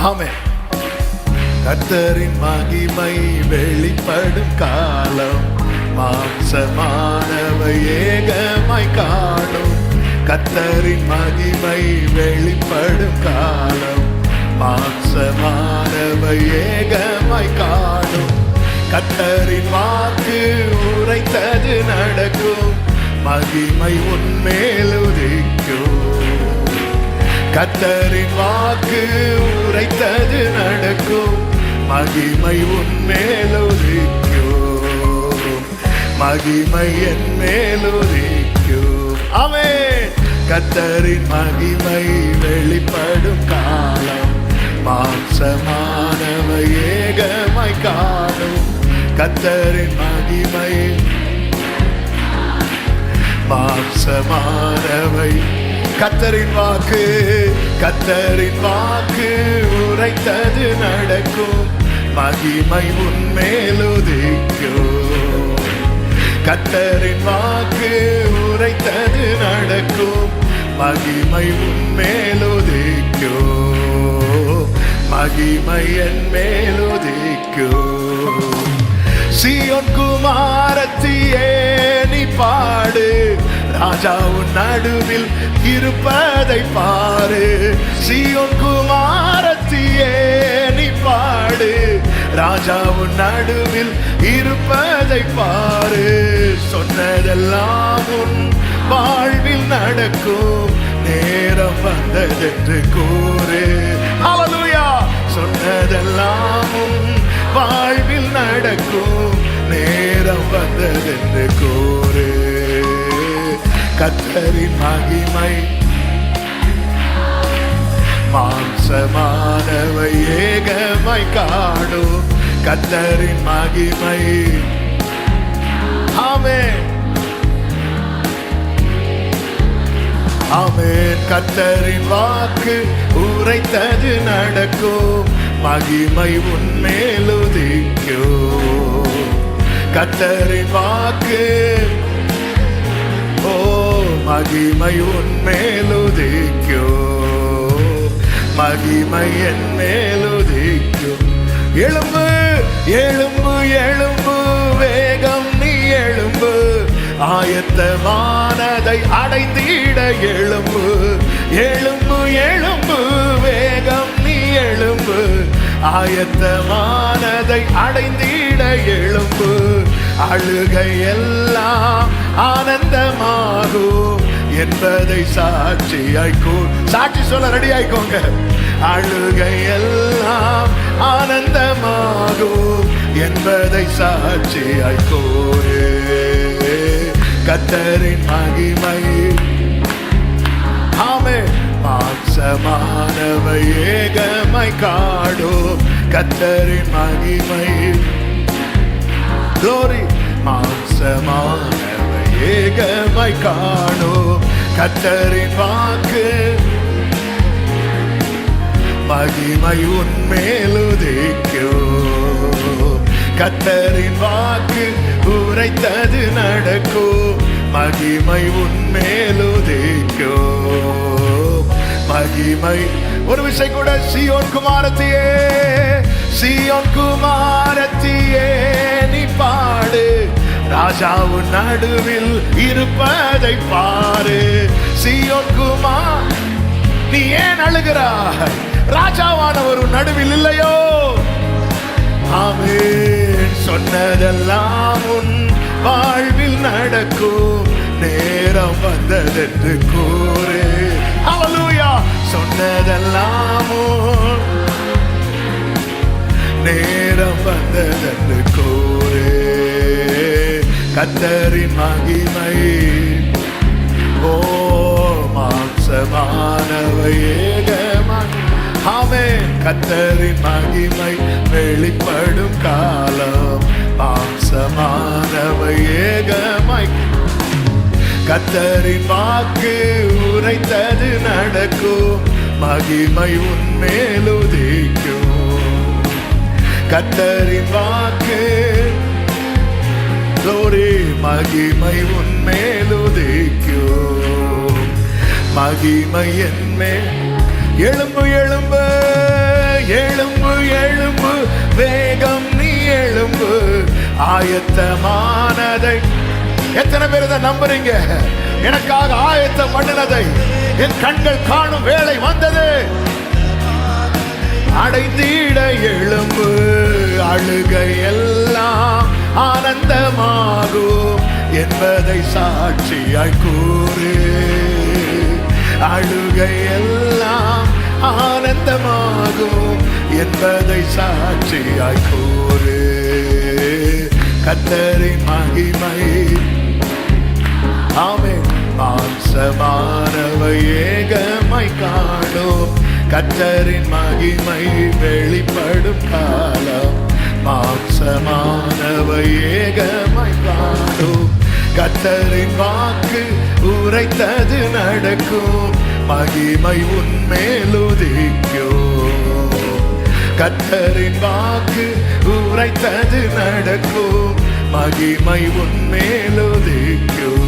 ஆமென். கர்த்தரின் மகிமை வெளிப்படும் காலம், மாம்சமானவை ஏகமாய் காணும். கர்த்தரின் மகிமை வெளிப்படும் காலம், மாம்சமானவை ஏகமாய் காணும். கர்த்தரின் வாக்கு உரைத்தது நடக்கும், மகிமை உன்மேல் உதிக்கும். கர்த்தரின் வாக்கு உரைத்தது நடக்கும், மகிமை உன்மேல் உதிக்கும். மகிமை என் மேல் உதிக்கும். ஆமென். கர்த்தரின் மகிமை வெளிப்படும் காலம், மாம்சமானவை ஏகமாய் காணும். கர்த்தரின் மகிமை மாம்சமானவை. கர்த்தரின் வாக்கு, கர்த்தரின் வாக்கு உரைத்தது நடக்கும், மகிமை உன்மேல் உதிக்கும். கர்த்தரின் வாக்கு உரைத்தது நடக்கும், மகிமை உன்மேல் உதிக்கும். மகிமை என் மேல் உதிக்கும். சீயோன் குமாரத்தியே நீ பாடு, ராஜாவின் நடுவில் இருப்பதை பாரு. சீயோன் குமாரத்தியே நீ பாடு, ராஜாவின் நடுவில் இருப்பதை பாரு. சொன்னதெல்லாம் உன் வாழ்வில் நடக்கும், நேரம் வந்ததென்று கூறு. ஹல்லேலூயா. சொன்னதெல்லாம் உன் வாழ்வில் நடக்கும், நேரம் வந்ததென்று கூறு. கர்த்தரின் மகிமை மாம்சமானவை ஏகமாய் காணும். கர்த்தரின் மகிமை. ஆமென். ஆமென். கர்த்தரின் வாக்கு உரைத்தது நடக்கும், மகிமை உன்மேல் உதிக்கும். கர்த்தரின் வாக்கு, ஓ மகிமை உன்மேல் உதிக்கும். மகிமை என் மேல் உதிக்கும். எழும்பு எழும்பு எழும்பு, வேகம் நீ எழும்பு, ஆயத்தமானதை அடைந்திட எழும்பு. எழும்பு எழும்பு, வேகம் நீ எழும்பு, ஆயத்தமானதை அடைந்திட எழும்பு. அழுகை எல்லாம் ஆனந்தமாகும் என்பதை சாட்சியாய்க்கோ. சாட்சி சொல்ல ரெடி ஆயிக்கோங்க. அழுகை எல்லாம் ஆனந்தமாகும் என்பதை சாட்சியாய்க்கோரு. கர்த்தரின் மகிமை. ஆமென். மாம்சமானவை ஏகமாய் காணும். கர்த்தரின் மகிமை. glory. மாம்சமானவை ஏகமாய் காணும். கர்த்தரின் வாக்கு மகிமை உன்மேல் உதிக்கும். கர்த்தரின் வாக்கு உரைத்தது நடக்கும், மகிமை உன்மேல் உதிக்கும். மகிமை. ஒரு விஷயம் கூட. சீயோன் குமாரத்தியே, சீயோன் குமாரத்தியே நீ பாடு, ராஜாவின் நடுவில் இருப்பதை பாரு. சீயோன் குமார், நீ ஏன் அழுகிறாய்? ராஜாவானவர் நடுவில் இல்லையோ? ஆமென். சொன்னதெல்லாம் உன் வாழ்வில் நடக்கும், நேரம் வந்ததென்று கூறு. ஹல்லேலூயா. சொன்னதெல்லாம் நேரம் வந்ததென்று கூறு. கர்த்தரின் மகிமை. ஓ மாம்சமானவை ஏகமாய். ஆமென். கர்த்தரின் மகிமை வெளிப்படும் காலம், மாம்சமானவை ஏகமாய். கர்த்தரின் வாக்கு உரைத்தது நடக்கும், மகிமை உன்மேல் உதிக்கும். கர்த்தரின் வாக்கு, glory. மகிமை உன்மேல் உதிக்கும். மகிமை என் மேல். எழும்பு எழும்பு எழும்பு எழும்பு வேகம் நீ எழும்பு, ஆயத்தமானதை. எத்தனை பேர் இதை நம்புறீங்க? எனக்காக ஆயத்தம் பண்ணினதை என் கண்கள் காணும் வேளை வந்தது. அடைந்திட எழும்பு, அழுகை எல்லாம் ஆனந்தமாகும் என்பதை சாட்சியாய் கூறு. அழுகை எல்லாம் ஆனந்தமாகும் என்பதை சாட்சியாய் கூறு. கர்த்தரின் மகிமை ஆமென் மாம்சமானவை ஏகமாய் காணும். கர்த்தரின் மகிமை வெளிப்படும் காலம், மாம்சமானவை ஏகமாய் காணும். கர்த்தரின் வாக்கு உரைத்தது நடக்கும், மகிமை உன்மேலுதிக்கும். கர்த்தரின் வாக்கு உரைத்தது நடக்கும், மகிமை உன்மேலுதிக்கும்.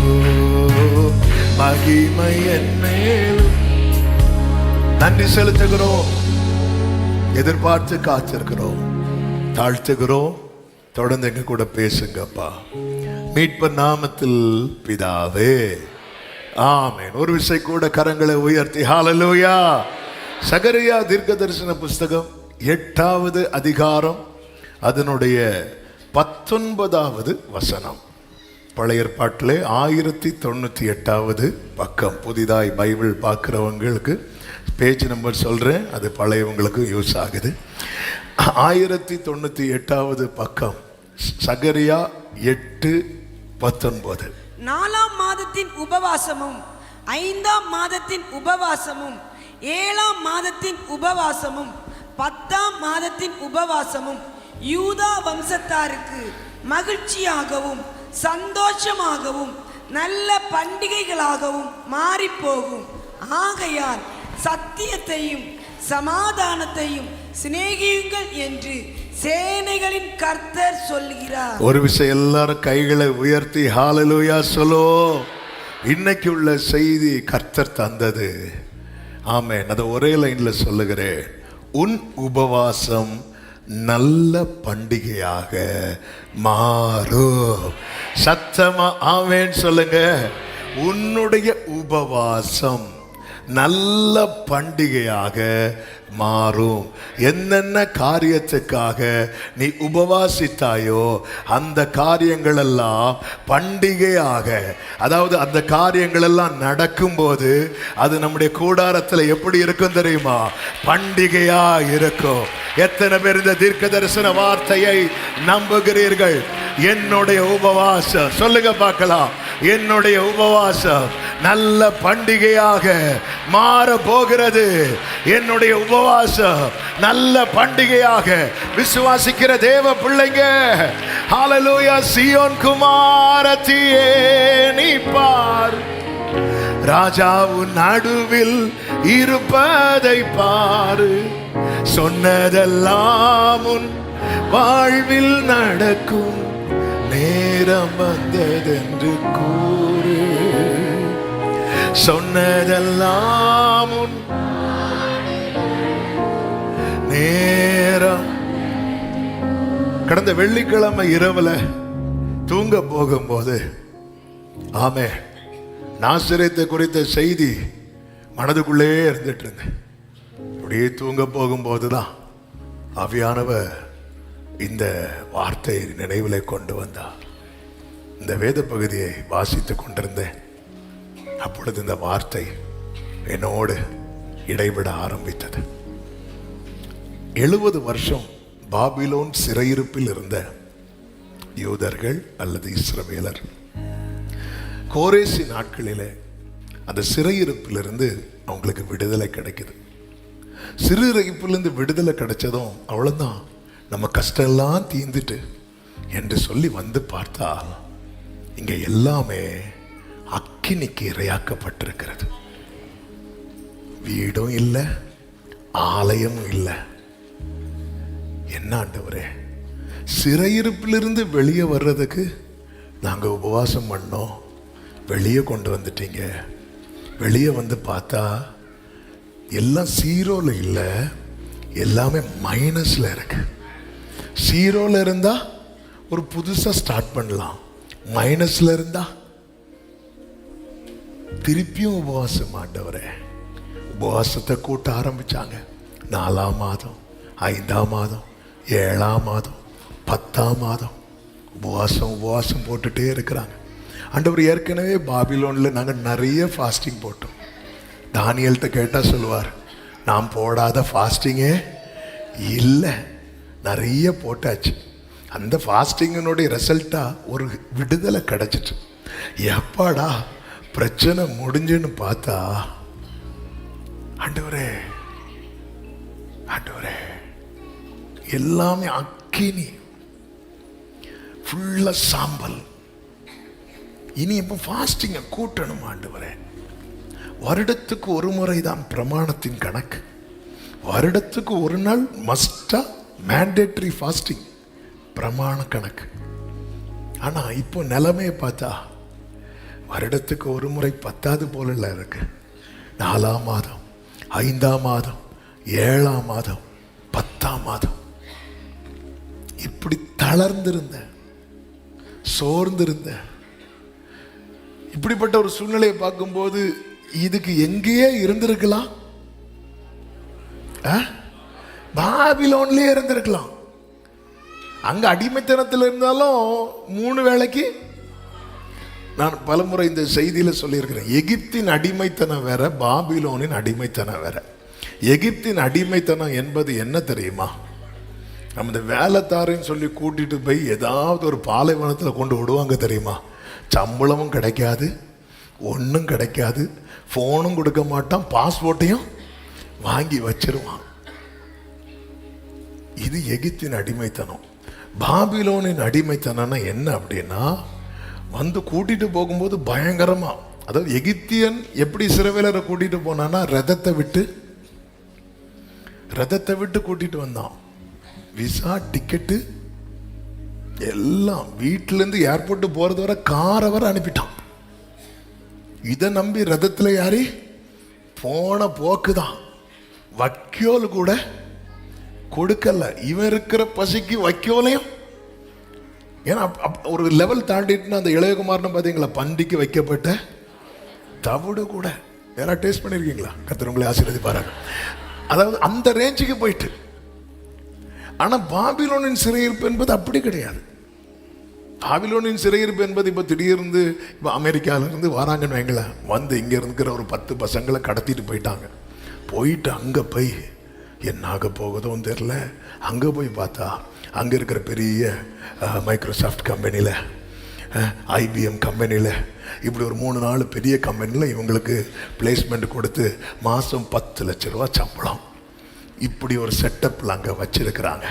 மகிமை என் மேல். நன்றி செலுத்துகிறோம், எதிர்பார்த்து காத்திருக்கிறோம், தாழ்த்துகிறோம். தொடர்ந்து எங்க கூட பேசுங்கப்பா. மீட்பர் நாமத்தில் பிதாவே, ஆமென். ஒரு விசை கூட கரங்களை உயர்த்தி ஹல்லேலூயா. சகரியா தீர்க்க தரிசன புஸ்தகம் 8வது அதிகாரம் அதனுடைய 19வது வசனம். பழைய ஏற்பாட்டிலே 1098வது பக்கம். புதிதாய் பைபிள் பார்க்கிறவங்களுக்கு பேஜ் நம்பர் சொல்றேன், அது பழையவங்களுக்கு யூஸ் ஆகுது. 1098வது பக்கம், சகரியா 8:19. 4ஆம் மாதத்தின் உபவாசமும் 5ஆம் மாதத்தின் உபவாசமும் 7ஆம் மாதத்தின் உபவாசமும் 10ஆம் மாதத்தின் உபவாசமும் யூதா வம்சத்தாருக்கு மகிழ்ச்சியாகவும் சந்தோஷமாகவும் நல்ல பண்டிகைகளாகவும் மாறிப்போகும். ஆகையால் சத்தியத்தையும் சமாதானத்தையும் சிநேகியுங்கள் என்று சேனைகளின் கர்த்தர் சொல்கிறார். ஒரு விஷயம் எல்லாரும் கைகளை உயர்த்தி ஹல்லேலூயா சொல்லோ. இன்னைக்கு உள்ள செய்தி கர்த்தர் தந்தது. ஆமென். அதை ஒரே லைன்ல சொல்லுகிறேன். உன் உபவாசம் நல்ல பண்டிகையாக மாறும். சத்தமா ஆமென் சொல்லுங்க. உன்னுடைய உபவாசம் நல்ல பண்டிகையாக மாறும். என்னென்ன காரியத்துக்காக நீ உபவாசித்தாயோ அந்த காரியங்கள் எல்லாம் பண்டிகையாக, அதாவது அந்த காரியங்கள் எல்லாம் நடக்கும்போது அது நம்முடைய கூடாரத்தில் எப்படி இருக்கும் தெரியுமா? பண்டிகையா இருக்கும். எத்தனை பேர் இந்த தீர்க்க தரிசன வார்த்தையை நம்புகிறீர்கள்? என்னுடைய உபவாசம் சொல்லுங்க பார்க்கலாம். என்னுடைய உபவாசம் நல்ல பண்டிகையாக மாற போகிறது. என்னுடைய உபவாசம் நல்ல பண்டிகையாக விசுவாசிக்கிற தேவ பிள்ளைங்க, ஹல்லேலூயா. சீயோன் குமாரத்தியே நீ பார், ராஜாவின் நடுவில் இருப்பதை பாரு. சொன்னதெல்லாம் உன் வாழ்வில் நடக்கும், நேரம் வந்ததென்று கூறு. சொன்னதெல்லாம் உன் நேரம். கடந்த வெள்ளிக்கிழமை இரவுல தூங்க போகும்போது ஆமே நாசரேத்தை குறித்த செய்தி மனதுக்குள்ளே இருந்துட்டு இருந்தேன். அப்படியே தூங்க போகும்போதுதான் ஆவியானவர் இந்த வார்த்தையை நினைவிலே கொண்டு வந்தார். இந்த வேத பகுதியை வாசித்து கொண்டிருந்தேன். அப்பொழுது இந்த வார்த்தை என்னோடு இடைவிட ஆரம்பித்தது. 70 வருஷம் பாபிலோன் சிறையிருப்பில் இருந்த யூதர்கள் அல்லது இஸ்ரவேலர் கோரேசி நாட்களிலே அந்த சிறையிருப்பிலிருந்து அவங்களுக்கு விடுதலை கிடைக்குது. சிறையிருப்பிலிருந்து விடுதலை கிடைச்சதும் அவ்வளோதான், நம்ம கஷ்டம் எல்லாம் தீர்ந்துட்டு என்று சொல்லி வந்து பார்த்தா இங்க எல்லாமே அக்கினிக்கு இரையாக்கப்பட்டிருக்கிறது. வீடும் இல்லை, ஆலயமும் இல்லை. என்ன ஆண்டவரே, சிறையிருப்பிலிருந்து வெளியே வர்றதுக்கு நாங்கள் உபவாசம் பண்ணோம், வெளியே கொண்டு வந்துட்டீங்க. வெளியே வந்து பார்த்தா எல்லாம் சீரோல இல்லை, எல்லாமே மைனஸ்ல இருக்கு. ஜீரோல இருந்தா ஒரு புதுசா ஸ்டார்ட் பண்ணலாம், மைனஸ்ல இருந்தா திருப்பியும் உபவாசம். ஆண்டவரே, உபவாசத்தை கூட்ட ஆரம்பிச்சாங்க. 4ஆம் மாதம், 5ஆம் மாதம், 7ஆம் மாதம், 10ஆம் மாதம் உபவாசம் போட்டுட்டே இருக்கிறாங்க. ஆண்டவர் ஏற்கனவே பாபிலோனில் நாங்கள் நிறைய ஃபாஸ்டிங் போட்டோம். தானியல்கிட்ட கேட்டால் சொல்லுவார், நான் போடாத ஃபாஸ்டிங்கே இல்லை, நிறைய போட்டாச்சு. அந்த ஃபாஸ்டிங்கினுடைய ரிசல்ட்டாக ஒரு விடுதலை கிடச்சிட்டு, எப்பாடா பிரச்சனை முடிஞ்சுன்னு பார்த்தா, ஆண்டவரே ஆண்டவரே எல்லாமே அக்கினி, ஃபுல்லா சாம்பல். இனி இப்போ ஃபாஸ்டிங்கை கூட்டணும் ஆண்டவரே. வருடத்துக்கு ஒரு முறை தான் பிரமாணத்தின் கணக்கு. வருடத்துக்கு ஒரு நாள் மஸ்டா மேண்டேட்டரி ஃபாஸ்டிங், பிரமாண கணக்கு. ஆனா இப்போ நிலைமையை பார்த்தா வருடத்துக்கு ஒரு முறை பத்தாவது போல இருக்கு. 4ஆம் மாதம், 5ஆம் மாதம், 7ஆம் மாதம், 10ஆம் மாதம் இப்படி தளர்ந்திருந்த, சோர்ந்திருந்த, இப்படிப்பட்ட ஒரு சூழ்நிலையை பார்க்கும்போது இதுக்கு எங்கேயே இருந்திருக்கலாம், பாபிலோன்லயே இருந்திருக்கலாம். அங்க அடிமைத்தனத்தில் இருந்தாலும் 3 வேளைக்கு, நான் பலமுறை இந்த செய்தியில சொல்லியிருக்கிறேன், எகிப்தின் அடிமைத்தனம் வேற, பாபிலோனின் அடிமைத்தனம் வேற. எகிப்தின் அடிமைத்தனம் என்பது என்ன தெரியுமா? நம்ம இந்த வேலைத்தாரன்னு சொல்லி கூட்டிட்டு போய் ஏதாவது ஒரு பாலைவனத்தில் கொண்டு விடுவாங்க தெரியுமா? சம்பளமும் கிடைக்காது, ஒன்றும் கிடைக்காது, ஃபோனும் கொடுக்க மாட்டான், பாஸ்போர்ட்டையும் வாங்கி வச்சிருவான். இது எகிப்தின் அடிமைத்தனம். பாபிலோனின் அடிமைத்தனம்னா என்ன அப்படின்னா, வந்து கூட்டிட்டு போகும்போது பயங்கரமா, அதாவது எகிப்தியன் எப்படி சிறுவேலரை கூட்டிட்டு போனான்னா ரதத்தை விட்டு கூட்டிட்டு வந்தான். விசா, டிக்கெட்டு எல்லாம் வீட்டிலேருந்து ஏர்போர்ட் போறது வரை, காரை வரை அனுப்பிட்டான். இதை நம்பி ரதத்தில் யாரி போன போக்குதான். வக்கியோல் கூட கொடுக்கல. இவன் இருக்கிற பசிக்கு வக்கியோலையும், ஏன்னா ஒரு லெவல் தாண்டிட்டுனா அந்த இளையகுமாரனை பார்த்தீங்களா, பந்திக்கு வைக்கப்பட்ட தவிடு கூட. யாராவது டேஸ்ட் பண்ணியிருக்கீங்களா? கர்த்தர் உங்களை ஆசீர்வதிப்பாராங்க. அதாவது அந்த ரேஞ்சுக்கு போயிட்டு. ஆனால் பாபிலோனின் சிறையிருப்பு என்பது அப்படி கிடையாது. பாபிலோனின் சிறையிருப்பு என்பது இப்போ திடீர்னு இப்போ அமெரிக்காவிலேருந்து வராங்கன்னு வைங்களேன், வந்து இங்கே இருக்கிற ஒரு 10 பசங்களை கடத்திட்டு போயிட்டு அங்கே போய் என்ன ஆக போகுதோன்னு தெரில. அங்கே போய் பார்த்தா அங்கே இருக்கிற பெரிய மைக்ரோசாஃப்ட் கம்பெனியில், ஐபிஎம் கம்பெனியில், இப்படி ஒரு 3-4 பெரிய கம்பெனியில் இவங்களுக்கு பிளேஸ்மெண்ட் கொடுத்து மாதம் 10 லட்ச ரூபா சம்பளம், இப்படி ஒரு செட்டப்பில் அங்கே வச்சிருக்கிறாங்க.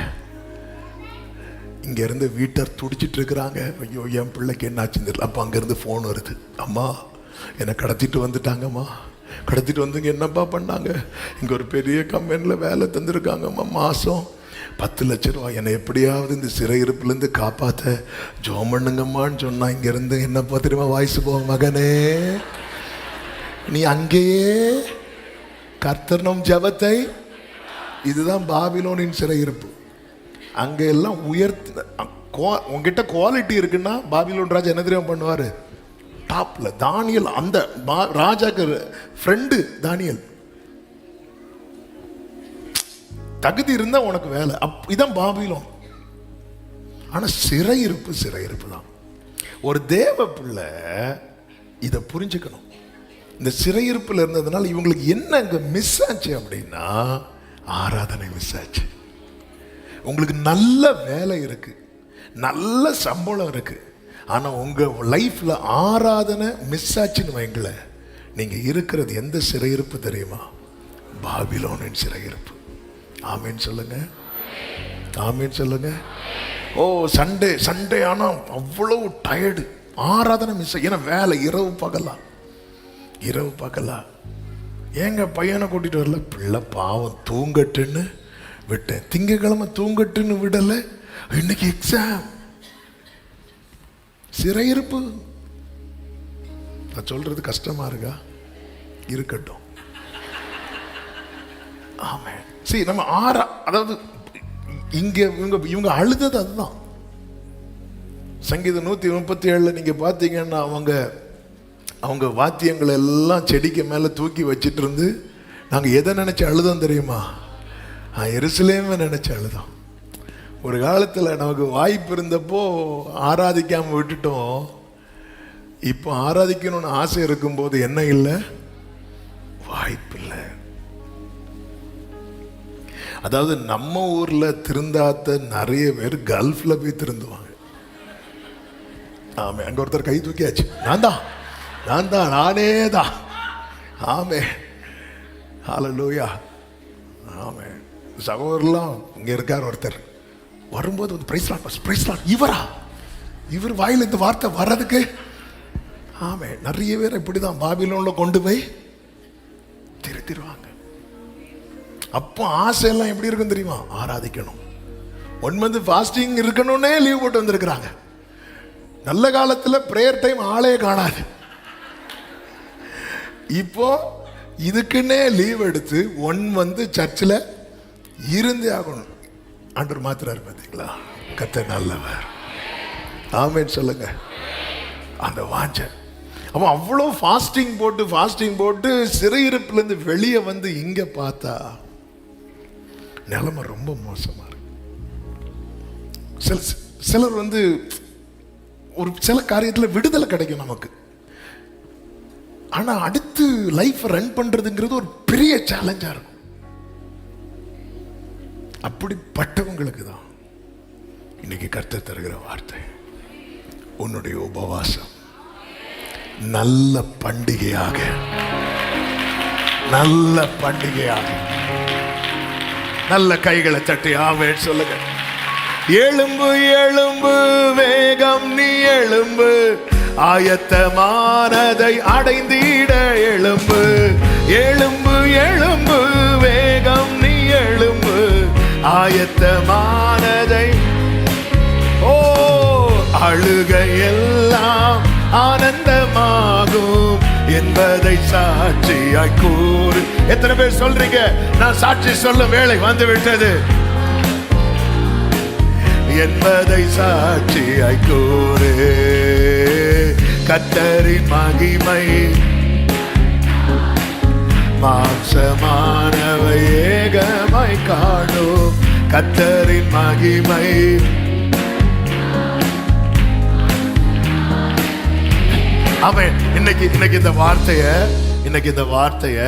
இங்கேருந்து வீட்டர் துடிச்சிட்டு இருக்கிறாங்க, ஐயோ என் பிள்ளைக்கு என்னாச்சுன்னு தெரியல. அப்போ அங்கேருந்து ஃபோன் வருது, அம்மா என்னை கடத்திட்டு வந்துட்டாங்கம்மா, கடத்திட்டு வந்துங்க, என்னப்பா பண்ணாங்க, இங்கே ஒரு பெரிய கம்பெனியில் வேலை தந்துருக்காங்கம்மா, மாதம் 10 லட்ச ரூபா, என்னை எப்படியாவது இந்த சிறையிருப்புலேருந்து காப்பாற்ற ஜோம் பண்ணுங்கம்மான்னு சொன்னா. இங்கேருந்து என்னப்பா தெரியுமா வாய்ஸ் போகும், மகனே நீ அங்கேயே கர்த்தர்னும் ஜெபத்தை. இதுதான் பாபிலோனின் சிறையிருப்பு. அங்கே எல்லாம் உங்ககிட்ட குவாலிட்டி இருக்குன்னா பாபிலோன் ராஜா என்ன தெரியுமா பண்ணுவார்? டாப்ல தானியல், அந்த ராஜாக்கு ஃப்ரெண்டு தானியல், தகுதி இருந்தா உனக்கு வேலை. இதான் பாபிலோன். ஆனா சிறையிருப்பு தான். ஒரு தேவ பிள்ளை இதை புரிஞ்சுக்கணும். இந்த சிறையிருப்பில் இருந்ததுனால இவங்களுக்கு என்ன அங்க மிஸ் ஆச்சு அப்படின்னா, ஆராதனை மிஸ் ஆச்சு. உங்களுக்கு நல்ல வேலை இருக்கு, நல்ல சம்பளம் இருக்கு, ஆனா உங்க லைஃப்ல ஆராதனை மிஸ் ஆச்சுன்னு வைங்கள, நீங்க இருக்கிறது எந்த சிறையிருப்பு தெரியுமா? பாபிலோனின் சிறையிருப்பு. ஆமீன் சொல்லுங்க, ஆமீன் சொல்லுங்க. ஓ சண்டே ஆனா அவ்வளவு டயர்டு, ஆராதனை மிஸ். ஏன்னா வேலை இரவு பகலா. ஏங்க பையனை கூட்டிட்டு வரல, பிள்ளை பாவம் தூங்கட்டுன்னு விட்டேன். திங்கக்கிழமை தூங்கட்டுன்னு விடல, இன்னைக்கு எக்ஸாம். சிறையிருப்பு. நான் சொல்றது கஷ்டமா இருக்கா? இருக்கட்டும். ஆமே. சரி, நம்ம அதாவது இங்க இவங்க அழுதது அதுதான். சங்கீதம் 137 நீங்க பாத்தீங்கன்னா அவங்க வாத்தியங்களை எல்லாம் செடிக்கு மேல தூக்கி வச்சிட்டு இருந்து நாங்க எதை நினைச்சு அழுதோம் தெரியுமா? எருசலேமை நினைச்சு அழுதோம். ஒரு காலத்துல நமக்கு வாய்ப்பு இருந்தப்போ ஆராதிக்காம விட்டுட்டோம். இப்போ ஆராதிக்கணும்னு ஆசை இருக்கும்போது என்ன இல்லை, வாய்ப்பு இல்லை. அதாவது நம்ம ஊர்ல திருந்தாத்த நிறைய பேர் கல்ஃப்ல போய் திருந்துவாங்க. ஆமே. அங்க ஒருத்தர் கை தூக்கியாச்சு, நானே தான். ஆமே, ஹல்லேலூயா. ஆமே. சகோதரர்லாம் இங்க இருக்கார் ஒருத்தர், வரும்போது வந்து பிரைஸ் லார்ட் இவர் வாயில இந்த வார்த்தை வர்றதுக்கு. ஆமே. நிறைய பேர் இப்படிதான் பாபிலோன்ல கொண்டு போய் திருத்திடுவாங்க. அப்போ ஆசையெல்லாம் எப்படி இருக்கும் தெரியுமா? ஆராதிக்கணும். 1 month ஃபாஸ்டிங் இருக்கணும்னே லீவ் போட்டு வந்திருக்கிறாங்க. நல்ல காலத்துல பிரேயர் டைம் ஆளே காணாது. இப்போ இதுக்குன்னே லீவ் எடுத்து 1 month சர்ச்சில் இருந்தே ஆகணும். ஆண்டவர் மாத்திராரு. பார்த்தீங்களா? கர்த்தர் நல்லவர். ஆமென் சொல்லுங்க. அந்த வாஞ்சை. அப்போ அவ்வளோ ஃபாஸ்டிங் போட்டு சிறையிருப்பிலேருந்து வெளியே வந்து இங்க பார்த்தா நிலைமை ரொம்ப மோசமா இருக்கு. சிலர் வந்து ஒரு சில காரியத்தில் விடுதலை கிடைக்கும் நமக்கு. ஆனா அடுத்து லைஃப் ரன் பண்றதுங்கிறது ஒரு பெரிய சேலஞ்சா இருக்கும். அப்படிப்பட்டவங்களுக்கு தான் இன்னைக்கு கர்த்தர் தருகிற வார்த்தை, உன்னுடைய உபவாசம் நல்ல பண்டிகையாக நல்ல கைகளை தட்டி ஆமென் சொல்லுங்க. எழும்பு வேகம் நீ எழும்பு, ஆயத்தமானதை அடைந்திட எழும்பு வேகம் நீ எழும்பு, ஆயத்தமானதை. ஓ, அழுகையெல்லாம் ஆனந்தமாகும் என்பதை சாட்சியாய் கூறு. எத்தனை பேர் சொல்றீங்க நான் சாட்சி சொல்ல வேளை வந்து விட்டது என்பதை சாட்சியாய் கூறு. கர்த்தரின் மகிமை மாம்சமானவை ஏகமாய் காணும். கர்த்தரின் மகிமை. ஆமென். இன்னைக்கு இந்த வார்த்தைய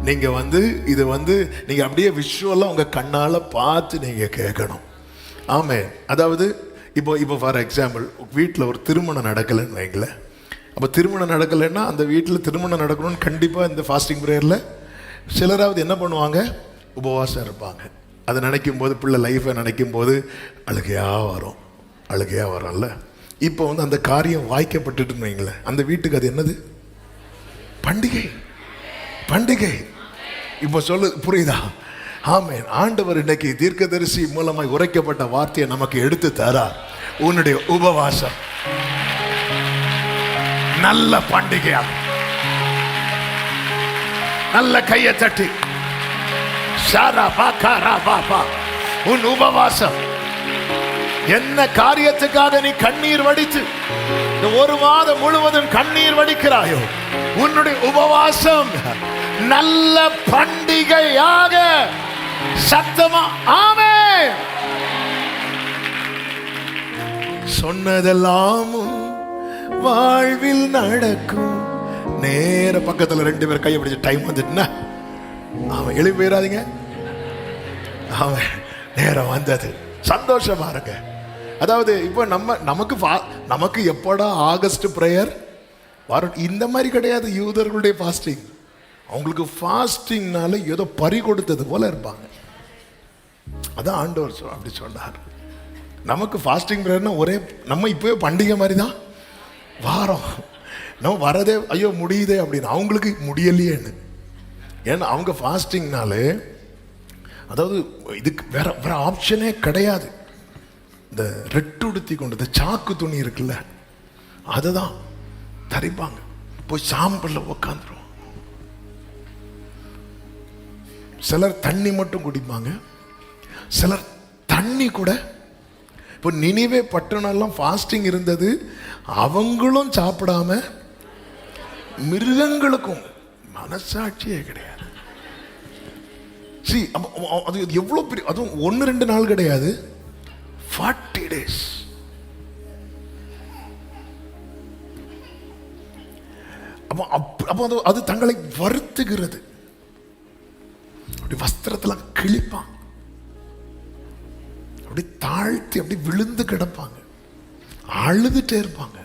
நீங்க வந்து இது வந்து நீங்க அப்படியே விஷுவலா உங்க கண்ணால பார்த்து நீங்க கேட்கணும். ஆமென். அதாவது இப்போ ஃபார் எக்ஸாம்பிள் வீட்டில் ஒரு திருமணம் நடக்கலைன்னு வைங்களேன். அப்போ திருமணம் நடக்கலைன்னா அந்த வீட்டில் திருமணம் நடக்கணும்னு கண்டிப்பாக இந்த ஃபாஸ்டிங் ப்ரேயரில் சிலராவது என்ன பண்ணுவாங்க, உபவாசம் இருப்பாங்க. அதை நினைக்கும் போது, பிள்ளை லைஃப்பை நினைக்கும் போது அழுகையாக வரும்ல. இப்போ வந்து அந்த காரியம் வாய்க்கப்பட்டுட்டுன்னு வைங்களேன், அந்த வீட்டுக்கு அது என்னது? பண்டிகை. இப்போ சொல்லு, புரியுதா? ஆமென். ஆண்டவர் இன்னைக்கு தீர்க்கதரிசி மூலமாய் உரைக்கப்பட்ட வார்த்தையை நமக்கு எடுத்து தரார். உன்னுடைய உபவாசம் நல்ல பண்டிகையா. நல்ல கையை தட்டி உன் உபவாசம் என்ன காரியத்துக்காக நீ கண்ணீர் வடித்து இந்த 1 மாதம் முழுவதும் கண்ணீர் வடிக்கிறாயோ, உன்னுடைய உபவாசம் நல்ல பண்டிகையாக சத்தமா ஆமென். சொன்னதெல்லாம் வாழ்வில் நடக்கும். நேர பக்கத்துல 2 பேர் கையை பிடிச்சு டைம் வந்துட்டுனா அவன் எழுப்பி போயிடாதீங்க. அவன் நேரம் வந்தது, சந்தோஷமா இருங்க. அதாவது இப்போ நமக்கு எப்படா ஆகஸ்ட் பிரேயர் வரும் இந்த மாதிரி கிடையாது. யூதர்களுடைய ஃபாஸ்டிங், அவங்களுக்கு ஃபாஸ்டிங்னால ஏதோ பறி கொடுத்தது போல இருப்பாங்க. அதான் ஆண்டவர் அப்படி சொன்னார். நமக்கு ஃபாஸ்டிங் பிரேயர்னா ஒரே நம்ம இப்போவே பண்டிகை மாதிரி தான் வாரம். நம்ம வரதே ஐயோ முடியுதே அப்படின்னு, அவங்களுக்கு முடியலையேன்னு. ஏன்னா அவங்க ஃபாஸ்டிங்னாலே, அதாவது இதுக்கு வேற ஆப்ஷனே கிடையாது. இந்த ரெட்டுடுத்தி கொண்டு இந்த சாக்கு துணி இருக்குல்ல, அதை தான் தரிப்பாங்க. போய் சாம்பல்ல உக்காந்துரும். சிலர் தண்ணி மட்டும் குடிப்பாங்க, சிலர் தண்ணி கூட. இப்போ நினிவே பட்டணம் எல்லாம் ஃபாஸ்டிங் இருந்தது, அவங்களும் சாப்பிடாம, மிருகங்களுக்கும் மனசாட்சியே கிடையாது. அது எவ்வளோ பெரிய, அதுவும் 1-2 நாள் கிடையாது, 40 days. அப்போ அது தங்களை வருத்துகிறது. அப்படி வஸ்திரத்தில் கிழிப்பாங்க, அப்படி தாழ்த்தி அப்படி விழுந்து கிடப்பாங்க, அழுதுட்டே இருப்பாங்க.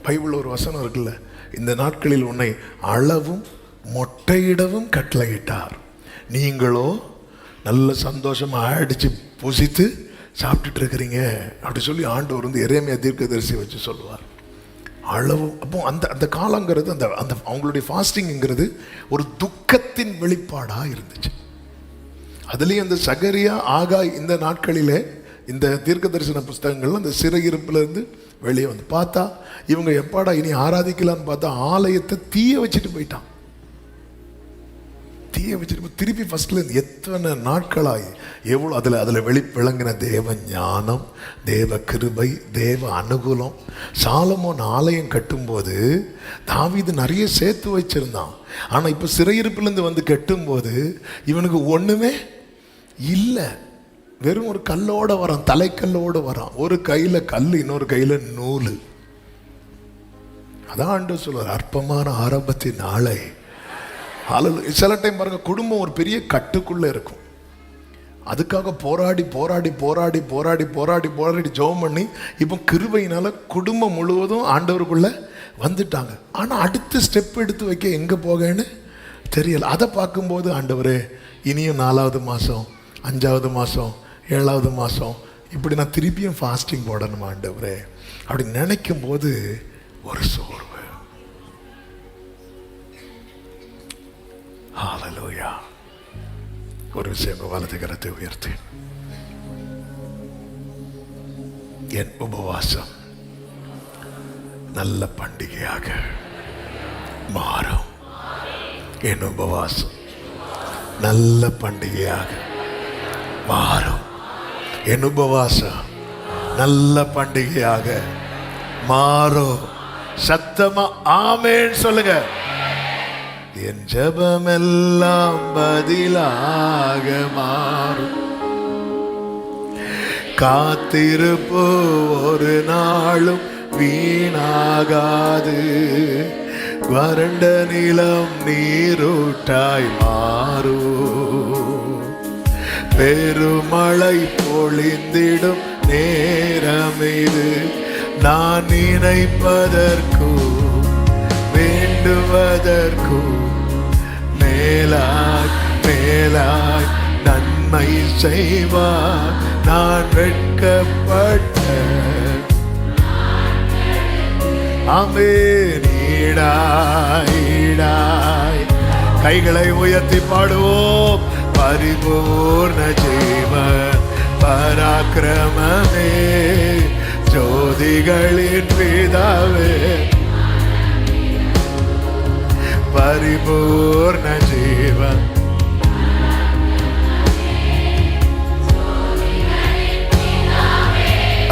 பைபிள் ஒரு வசனம் இருக்குல்ல, இந்த நாட்களில் உன்னை அளவும் மொட்டையிடவும் கட்டளையிட்டார், நீங்களோ நல்ல சந்தோஷமா அடிச்சு புசித்து சாப்பிட்டுட்டு இருக்கிறீங்க அப்படி சொல்லி ஆண்டவர் வந்து எரேமியா தீர்க்கதரிசி வச்சு சொல்லுவார். அளவு. அப்போ அந்த காலங்கிறது, அந்த அவங்களுடைய ஃபாஸ்டிங்கிறது ஒரு துக்கத்தின் வெளிப்பாடாக இருந்துச்சு. அதுலேயும் அந்த சகரியா, ஆகாய் இந்த நாட்களிலே இந்த தீர்க்க தரிசன புஸ்தகங்கள் அந்த சிறையிருப்பிலிருந்து வெளியே வந்து பார்த்தா இவங்க எப்பாடா இனி ஆராதிக்கலான்னு பார்த்தா ஆலயத்தை தீய வச்சுட்டு போயிட்டான். தீய வச்சுட்டு திருப்பி ஃபர்ஸ்ட்ல எத்தனை நாட்களாய் எவ்வளோ அதில் விளங்கின தேவ ஞானம், தேவ கிருபை, தேவ அனுகூலம். சாலமோன் ஆலயம் கட்டும்போது தாவீது நிறைய சேர்த்து வச்சிருந்தான். ஆனால் இப்போ சிறையிருப்பிலேருந்து வந்து கட்டும்போது இவனுக்கு ஒன்றுமே இல்லை, வெறும் ஒரு கல்லோட வரான், தலைக்கல்லோடு வரான், ஒரு கையில் கல், இன்னொரு கையில் நூல். அதான் ஆண்டவர் சொல்வார், அற்பமான ஆரம்பத்தின் நாளை. சில டைம் பாருங்க, குடும்பம் ஒரு பெரிய கட்டுக்குள்ள இருக்கும், அதுக்காக போராடி போராடி போராடி போராடி போராடி போராடி ஜெபம் பண்ணி இப்போ கிருபையினால குடும்பம் முழுவதும் ஆண்டவருக்குள்ள வந்துட்டாங்க. ஆனால் அடுத்த ஸ்டெப் எடுத்து வைக்க எங்கே போகன்னு தெரியல. அதை பார்க்கும்போது ஆண்டவரே இனியும் 4வது மாதம், 5வது மாதம், 7வது மாதம் இப்படி நான் திருப்பியும் ஃபாஸ்டிங் போடணுமா ஆண்டவரே அப்படி நினைக்கும் போது ஒரு சோர்வு. ஹல்லேலூயா. ஒரு விஷயம், வலது கரத்தை உயர்த்தி, என் உபவாசம் நல்ல பண்டிகையாக மாறும். என் உபவாசம் நல்ல பண்டிகையாக மாறும். என் உபவாசம் நல்ல பண்டிகையாக மாறும். சத்தமா ஆமென் சொல்லுங்க. என் ஜெபமெல்லாம் பதிலாக மாறும். காத்திருப்பு ஒரு நாளும் வீணாகாது. வறண்ட நிலம் நீரூட்டாய் மாறும். பெருமழை பொழிந்திடும் நேரம் இது. நான் நினைப்பதற்கும் வேண்டுவதற்கும் மேலாய் மேலாய் நன்மை செய்வார். நான் வெட்கப்பட்ட ஆமென். ஈடாய் கைகளை உயர்த்தி பாடுவோம். பரிபூர்ண ஜீவன் பராக்கிரமமே, ஜோதிகளின் பிதாவே, பரிபூர்ண ஜீவன்.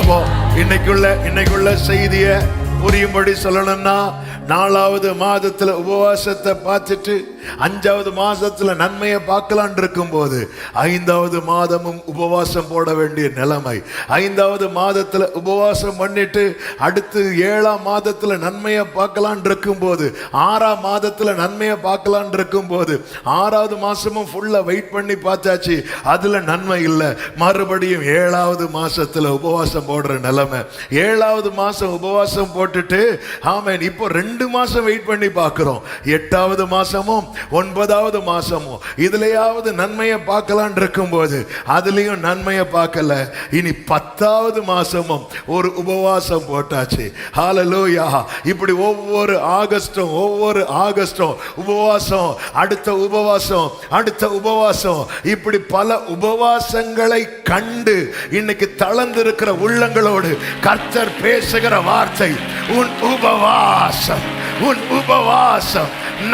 அப்போ இன்னைக்குள்ள செய்தியை புரியும்படி சொல்லணும்னா, 4வது மாதத்துல உபவாசத்தை பார்த்துட்டு 5வது மாதத்துல நன்மையை பார்க்கலான் இருக்கும் போது 5வது மாதமும் உபவாசம் போட வேண்டிய நிலைமை. 5வது மாதத்துல உபவாசம் பண்ணிட்டு அடுத்து 7ஆம் மாதத்துல நன்மையை பார்க்கலான் இருக்கும் போது 6ஆம் மாதத்துல நன்மையை பார்க்கலான் இருக்கும் போது 6வது மாசமும் ஃபுல்லா வெயிட் பண்ணி பார்த்தாச்சு, அதுல நன்மை இல்லை. மறுபடியும் 7வது மாசத்துல உபவாசம் போடுற நிலைமை. 7வது மாசம் உபவாசம் போட்டுட்டு ஆமென், இப்போ 2 மாசம் வெயிட் பண்ணி பார்க்கிறோம். 8வது மாசமும் 9வது மாசமும் இதுலயாவது நன்மையை பார்க்கலாம் இருக்கும்போது அதுலயும் நன்மையை பார்க்கல. இனி 10வது மாசமும் ஒரு உபவாசம் போட்டாச்சு. ஹல்லேலூயா. இப்படி ஒவ்வொரு ஆகஸ்டும் உபவாசம், அடுத்த உபவாசம், அடுத்த உபவாசம், இப்படி பல உபவாசங்களை கண்டு இன்னைக்கு தளர்ந்திருக்கிற உள்ளங்களோடு கர்த்தர் பேசுகிற வார்த்தை, உன் உபவாசம்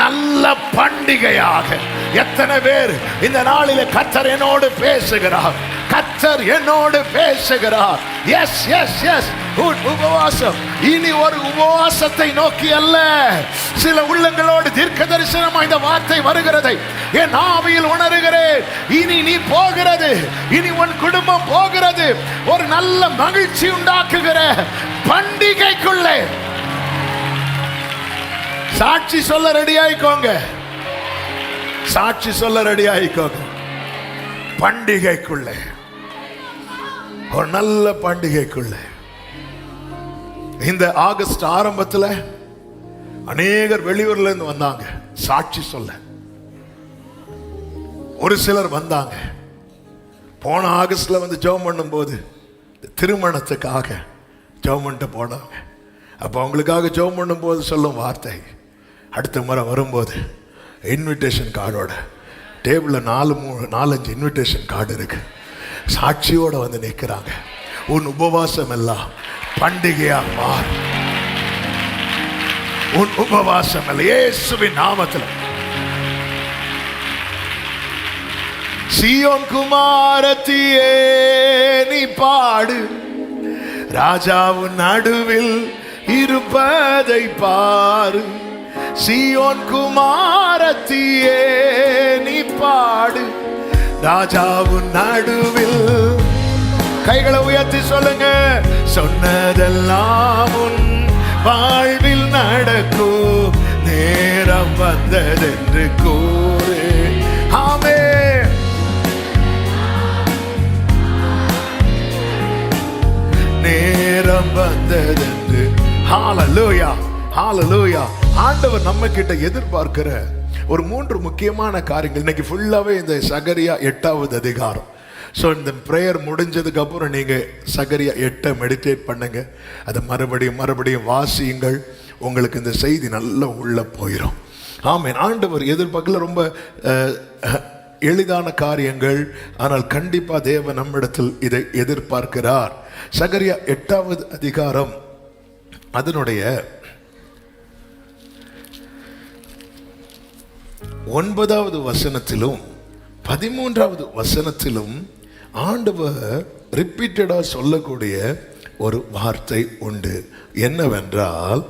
நல்ல பண்டிகையாக. எத்தனை பேர் இந்த நாளிலே கர்த்தர் என்னோடு பேசுகிறார், கர்த்தர் என்னோடு பேசுகிறார். Yes yes yes. உபவாசம் இனி ஒரு உபவாசத்தை நோக்கி அல்ல. சில உள்ளங்களோடு தீர்க்க தரிசனமா இந்த வார்த்தை வருகிறதை என் ஆவியில் உணர்கிறேன். இனி நீ போகிறது, இனி உன் குடும்பம் போகிறது ஒரு நல்ல மகிழ்ச்சி உண்டாக்குகிற பண்டிகைக்குள்ளே. சாட்சி சொல்ல ரெடி ஆயிக்கோங்க, சாட்சி சொல்ல ரெடி ஆயிக்கோங்க. பண்டிகைக்குள்ளே, ஒரு நல்ல பண்டிகைக்குள்ளே. இந்த ஆகஸ்ட் ஆரம்பத்தில் அநேகர் வெளியூர்ல இருந்து வந்தாங்க சாட்சி சொல்ல. ஒரு சிலர் வந்தாங்க போன ஆகஸ்ட்ல வந்து ஜெபம் பண்ணும் போது திருமணத்துக்காக ஜெபம் பண்ணிட்டு போனாங்க. அப்போ அவங்களுக்காக ஜெபம் பண்ணும் போது சொல்லும் வார்த்தை, அடுத்த முறை வரும்போது இன்விடேஷன் கார்டோட டேபிளில் 4-5 இன்விடேஷன் கார்டு இருக்கு, சாட்சியோட வந்து நிற்கிறாங்க. உன் உபவாசம் எல்லாம் பண்டிகையா மாறு. உன் உபவாசம் எல்லாம் இயேசுவின் நாமத்தில். சீயோன் குமாரத்தியே நீ பாடு, ராஜாவின் நடுவில் இருப்பதை பாரு. சீயோன் குமாரத்தியே நீ பாடு, ராஜாவின் நடுவில். கைகளை உயர்த்தி சொல்லுங்க. சொன்னதெல்லாம் உன் வாழ்வில் நடக்கும், நேரம் வந்ததென்று கூறு. ஆமென். நேரம் வந்ததென்று. ஹalleluya, ஹalleluya. ஆண்டவர் நம்ம கிட்ட எதிர்பார்க்கிற ஒரு 3 முக்கியமான காரியங்கள். இன்னைக்கு ஃபுல்லாவே இந்த சகரியா 8வது அதிகாரம். ஸோ இந்த ப்ரேயர் முடிஞ்சதுக்கு அப்புறம் நீங்கள் சகரியா 8 மெடிடேட் பண்ணுங்க, அதை மறுபடியும் வாசியுங்கள். உங்களுக்கு இந்த செய்தி நல்லா உள்ள போயிடும். ஆமென். ஆண்டவர் எதிர்பார்க்கல ரொம்ப எளிதான காரியங்கள், ஆனால் கண்டிப்பாக தேவன் நம்மிடத்தில் இதை எதிர்பார்க்கிறார். சகரியா 8வது அதிகாரம் அதனுடைய 9வது வசனத்திலும் 13வது வசனத்திலும் ஆண்டவர் ரிப்பீட்டடா சொல்லக்கூடிய ஒரு வார்த்தை உண்டு. என்னவென்றால்,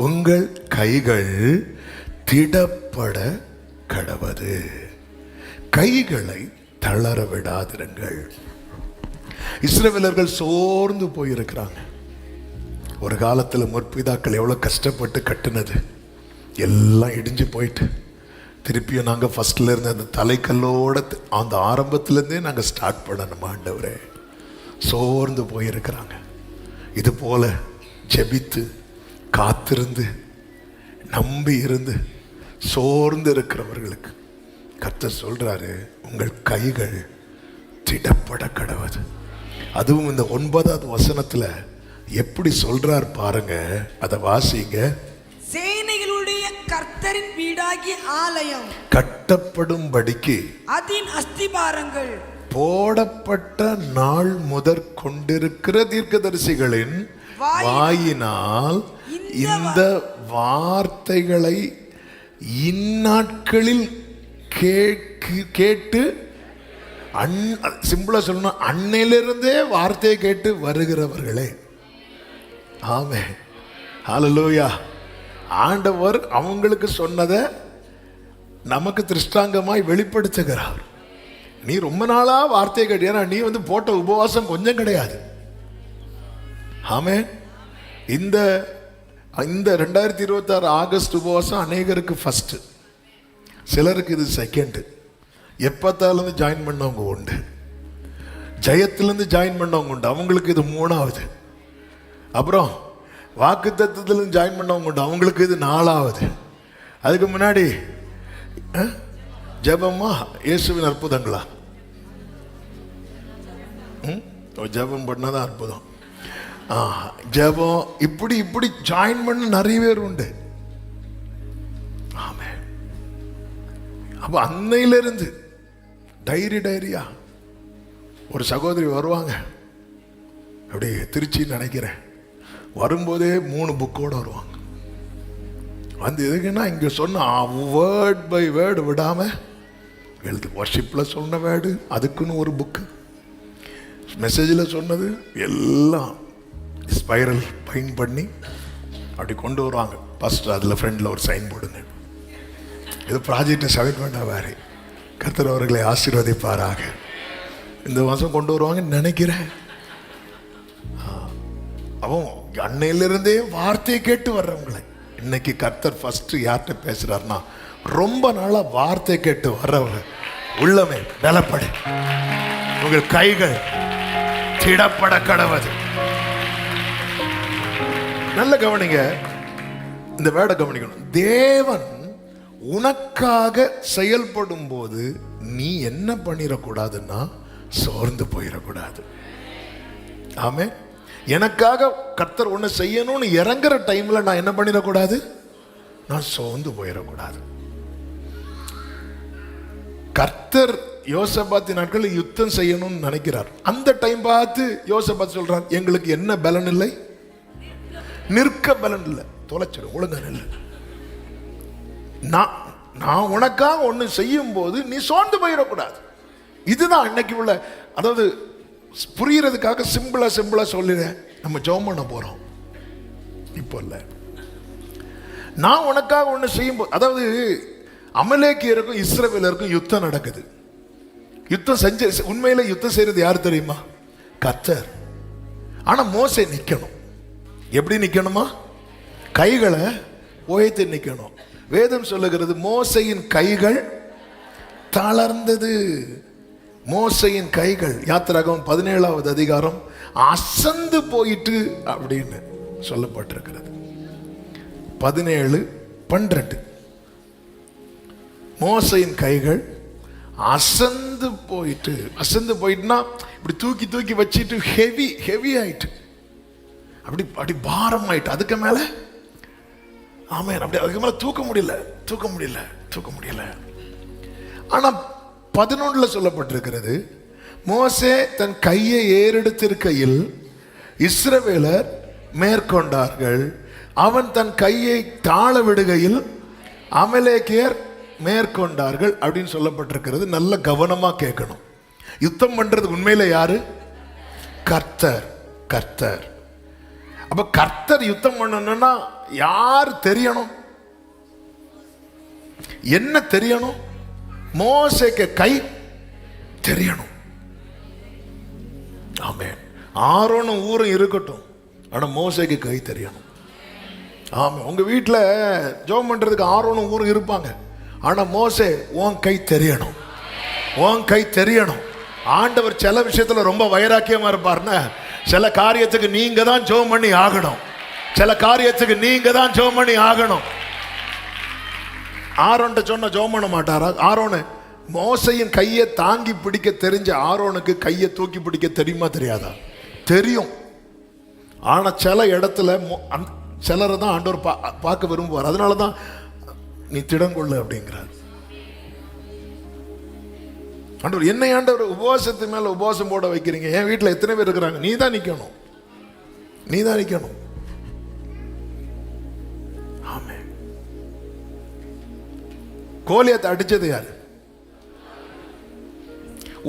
உங்கள் கைகள் திடப்பட கடவது. கைகளை தளர விடாதிருங்கள். இஸ்ரவேலர்கள் சோர்ந்து போயிருக்கிறாங்க. ஒரு காலத்தில் முற்பிதாக்கள் எவ்வளோ கஷ்டப்பட்டு கட்டுனது எல்லாம் இடிஞ்சு போயிட்டு, திருப்பியும் நாங்கள் ஃபஸ்ட்டில் இருந்து அந்த தலைக்கல்லோட அந்த ஆரம்பத்துலேருந்தே நாங்கள் ஸ்டார்ட் பண்ணணும். ஆண்டவரே, சோர்ந்து போயிருக்கிறாங்க. இது போல ஜெபித்து காத்திருந்து நம்பி இருந்து சோர்ந்து இருக்கிறவர்களுக்கு கர்த்தர் சொல்றாரு, உங்கள் கைகள் திடப்பட கடவது. அதுவும் இந்த 9வது வசனத்துல எப்படி சொல்றார் பாருங்க, அதை வாசிங்க. சேனைகளுடைய கர்த்தரின் வீடாகிய ஆலயம் கட்டப்படும்படிக்கு அதன் அஸ்திபாரங்கள் போடப்பட்ட நாள் முதற் கொண்டிருக்கிற தீர்க்கதரிசிகளின் வாயினால் இந்த வார்த்தைகளை இந்நாட்களில் கேட்டு சிம்பிளா சொல்லணும், அன்னையிலிருந்தே வார்த்தையை கேட்டு வருகிறவர்களே. ஆமென், ஹல்லேலூயா. ஆண்டவர் அவங்களுக்கு சொன்னதை நமக்கு திருஷ்டாங்கமாய் வெளிப்படுத்துகிறார். நீ ரொம்ப நாளா வார்த்தையை கேட்டியா, நீ வந்து போட்ட உபவாசம் கொஞ்சம் கிடையாது. ஆமென். இந்த 2026 ஆகஸ்ட் உபவாசம் அநேகருக்கு ஃபர்ஸ்ட், சிலருக்கு இது செகண்ட். எப்பத்தாலேருந்து ஜாயின் பண்ணவங்க உண்டு, ஜெயத்திலேருந்து ஜாயின் பண்ணவங்க உண்டு, அவங்களுக்கு இது 3வது. அப்புறம் வாக்கு தத்துவத்திலேருந்து ஜாயின் பண்ணவங்க உண்டு, அவங்களுக்கு இது 4வது. அதுக்கு முன்னாடி ஜெபமா இயேசுவின் அற்புதங்களா? ஜெபம் பண்ணாதான் அற்புதம். ஜெபம் இப்படி இப்படி ஜாயின் பண்ண நிறைய பேர் உண்டு. ஆமென். அப்ப அன்னையிலிருந்து டைரியா ஒரு சகோதரி வருவாங்க, அப்படியே திருச்சின்னு நினைக்கிறேன், வரும்போதே 3 புக்கோடு வருவாங்க. வந்து எதுக்குன்னா இங்கே சொன்ன வேர்ட் பை வேர்டு விடாம எழுது. வர்ஷிப்பில் சொன்ன வேர்டு அதுக்குன்னு ஒரு புக்கு, மெசேஜில் சொன்னது எல்லாம் ஸ்பைரல் பைன் பண்ணி அப்படி கொண்டு வருவாங்க. ஃபஸ்ட்டு அதில் ஃப்ரெண்டில் ஒரு சைன் போடுங்க, இது ப்ராஜெக்டை சப்மிட் பண்ண வேறு. கர்த்தர் அவர்களை ஆசீர்வதிப்பாராக. இந்த மாதம் கொண்டு வருவாங்கன்னு நினைக்கிறேன். அவன் அன்னையிலிருந்தே வார்த்தையை கேட்டு வர்றவங்களை இன்னைக்கு கர்த்தர் ஃபர்ஸ்ட் யார்கிட்ட பேசுறாருன்னா, ரொம்ப நாளா வார்த்தை கேட்டு வர்றவங்க உள்ளமே பலப்படு, உங்கள் கைகள் திடப்பட கடவது. நல்ல கவனிங்க, இந்த வேட கவனிக்கணும். தேவன் உனக்காக செயல்படும் போது நீ என்ன பண்ணிடக்கூடாதுன்னா சோர்ந்து போயிடக்கூடாது. ஆமே. எனக்காக கர்த்தர் ஒன்று செய்யணும்னு இறங்குற டைம்ல நான் என்ன பண்ணிடக்கூடாது, நான் சோர்ந்து போயிடக்கூடாது. கர்த்தர் யோசபாத்தின் நாட்கள் யுத்தம் செய்யணும்னு நினைக்கிறார். அந்த டைம் பார்த்து யோசபாத் சொல்றார், எங்களுக்கு என்ன பலன் இல்லை, நிற்க பலன் இல்லை, தொலைச்சிடும், ஒழுங்கா இல்லை. நான் உனக்காக ஒன்று செய்யும் போது நீ சோர்ந்து போயிடக்கூடாது. இதுதான் இன்னைக்கு உள்ள, அதாவது புரியறதுக்காக சிம்பிளா சொல்லிடுறேன். நம்ம ஜெபம் பண்ண போறோம் இப்போ இல்லை. நான் உனக்காக ஒன்று செய்யும் போது, அதாவது அமலேக்கியருக்கும் இஸ்ரவேலருக்கும் யுத்தம் நடக்குது. யுத்தம் செஞ்ச உண்மையில யுத்தம் செய்யறது யாரு தெரியுமா? கர்த்தர். ஆனா மோசே நிக்கணும். எப்படி நிக்கணுமா? கைகளை உயர்த்தி நிக்கணும். வேதம் சொல்லுகிறது மோசையின் கைகள் தளர்ந்தது. மோசையின் கைகள், யாத்திராகமம் 17வது அதிகாரம், அசந்து போயிட்டு அப்படின்னு சொல்லப்பட்டிருக்கிறது. 17:12 மோசையின் கைகள் அசந்து போயிட்டு. அசந்து போயிட்டுனா இப்படி தூக்கி தூக்கி வச்சிட்டு ஹெவி ஆயிட்டு, அப்படி பாரம் ஆயிட்டு. அதுக்கு மேல ஆமே, அப்படி அதுக்கு மேல தூக்க முடியல. ஆனா 11 சொல்லப்பட்டிருக்கிறது, மோசே தன் கையை ஏறெடுத்திருக்கையில் இஸ்ரவேலர் மேற்கொண்டார்கள், அவன் தன் கையை தாழ விடுகையில் அமலேக்கியர் மேற்கொண்டார்கள் அப்படின்னு சொல்லப்பட்டிருக்கிறது. நல்ல கவனமா கேட்கணும். யுத்தம் பண்றது உண்மையில யாரு? கர்த்தர். அப்ப கர்த்தர் யுத்தம் பண்ணணும்னா யார் தெரியணும்? என்ன தெரியணும்? மோசேக்கு கை தெரியணும். ஆமென். ஆரோனும் ஊரும் இருக்கட்டும், ஆனா மோசேக்கு கை தெரியணும். ஆமா, உங்க வீட்டுல ஜெபம் பண்றதுக்கு ஆரோனும் ஊரும் இருப்பாங்க, ஆனா மோசே உன் கை தெரியணும். ஆண்டவர் சில விஷயத்துல ரொம்ப வைராக்கியமா இருப்பார்னா, சில காரியத்துக்கு நீங்க தான் ஜெபம் பண்ணி ஆகணும். ஆரோன்ட்ட சொன்ன ஜெபம் பண்ண மாட்டாரா? ஆரோனு மோசையின் கையை தாங்கி பிடிக்க தெரிஞ்ச ஆரோனுக்கு கையை தூக்கி பிடிக்க தெரியுமா தெரியாதா? தெரியும். ஆனா சில இடத்துல சிலரை தான் ஆண்டவர் பார்க்க விரும்புவார். அதனாலதான் நீ திடங்கொள்ள அப்படிங்கிறார் ஆண்டவர். என்னை ஆண்டவர் உபவாசத்து மேல உபவாசம் போட வைக்கிறீங்க. என் வீட்டில் எத்தனை பேர் இருக்கிறாங்க? நீ தான் நிக்கணும். ஆமே. கோலியாத்தை அடிச்சது யாரு?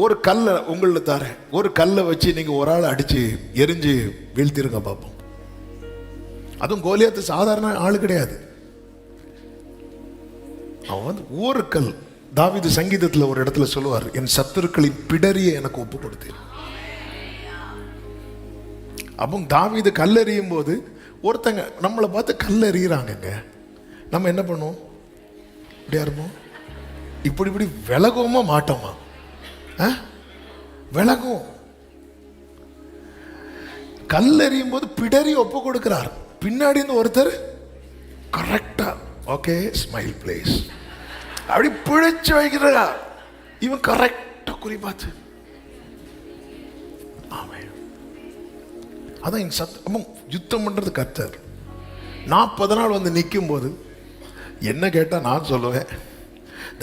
ஒரு கல்லை உங்கள தரேன், ஒரு கல்லை வச்சு நீங்க ஒரு ஆள் அடிச்சு எரிஞ்சு வீழ்த்திருங்க பார்ப்போம். அதுவும் கோலியாத்து சாதாரண ஆளு கிடையாது. அவன் வந்து ஒரு கல். தாவீது சங்கீதத்தில் ஒரு இடத்துல சொல்லுவார், என் சத்துருக்களின் பிடரியை எனக்கு ஒப்பு கொடுத்தேன். அப்போ தாவீது கல்லெறியும் போது ஒருத்தங்க நம்மளை பார்த்து கல்லெறிகிறாங்க. நம்ம என்ன பண்ணுவோம்? இப்படியா இருப்போம்? இப்படி விலகுவோமா மாட்டோமா? விலகும். கல்லெறியும் போது பிடரி ஒப்பு கொடுக்கிறார். பின்னாடி இருந்து ஒருத்தர் கரெக்டா ஓகே ஸ்மைல் பிளேஸ் அப்படி பிழைச்சு வைக்கிறா. இவன் கரெக்டா குறி பார்த்து. அதான் சத்தமும் யுத்தம் பண்றது கர்த்தர். 40 நாள் வந்து நிற்கும் போது என்ன கேட்டா நான் சொல்லுவேன்,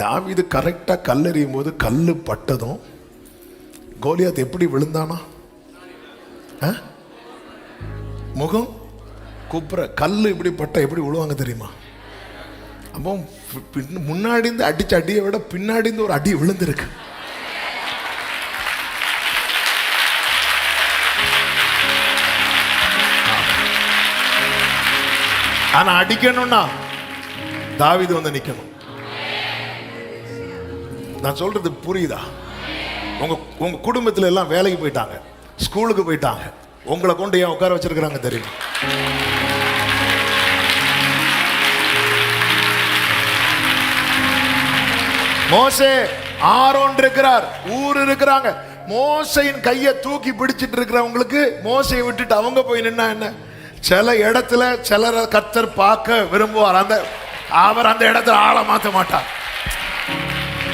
தாவீது கரெக்டா கல்லெறியும் போது கல்லு பட்டதும் கோலியாத் எப்படி விழுந்தானா? முகம் குப்புற. கல்லு இப்படி பட்ட எப்படி விழுவாங்க தெரியுமா? அப்போ முன்னாடி இருந்து அடிச்ச அடியை விட பின்னாடி இருந்து ஒரு அடி விழுந்திருக்கு. ஆனா அடிக்கணும்னா தாவீது வந்து நிக்கணும். நான் சொல்றது புரியுதா? உங்க குடும்பத்துல எல்லாம் வேலைக்கு போயிட்டாங்க, ஸ்கூலுக்கு போயிட்டாங்க, உங்களை கொண்டு ஏன் உட்கார வச்சிருக்கிறாங்க தெரியுமா? மோசே, ஆரோன் இருக்கிறார், ஊர் இருக்கிறாங்க. மோசையின் கையை தூக்கி பிடிச்சிட்டு இருக்கிறவங்களுக்கு மோசையை விட்டுட்டு அவங்க போய் நின்னா என்ன? சில இடத்துல சிலரை கர்த்தர் பார்க்க விரும்புவார். அவர் அந்த இடத்துல ஆளை மாற்ற மாட்டார்.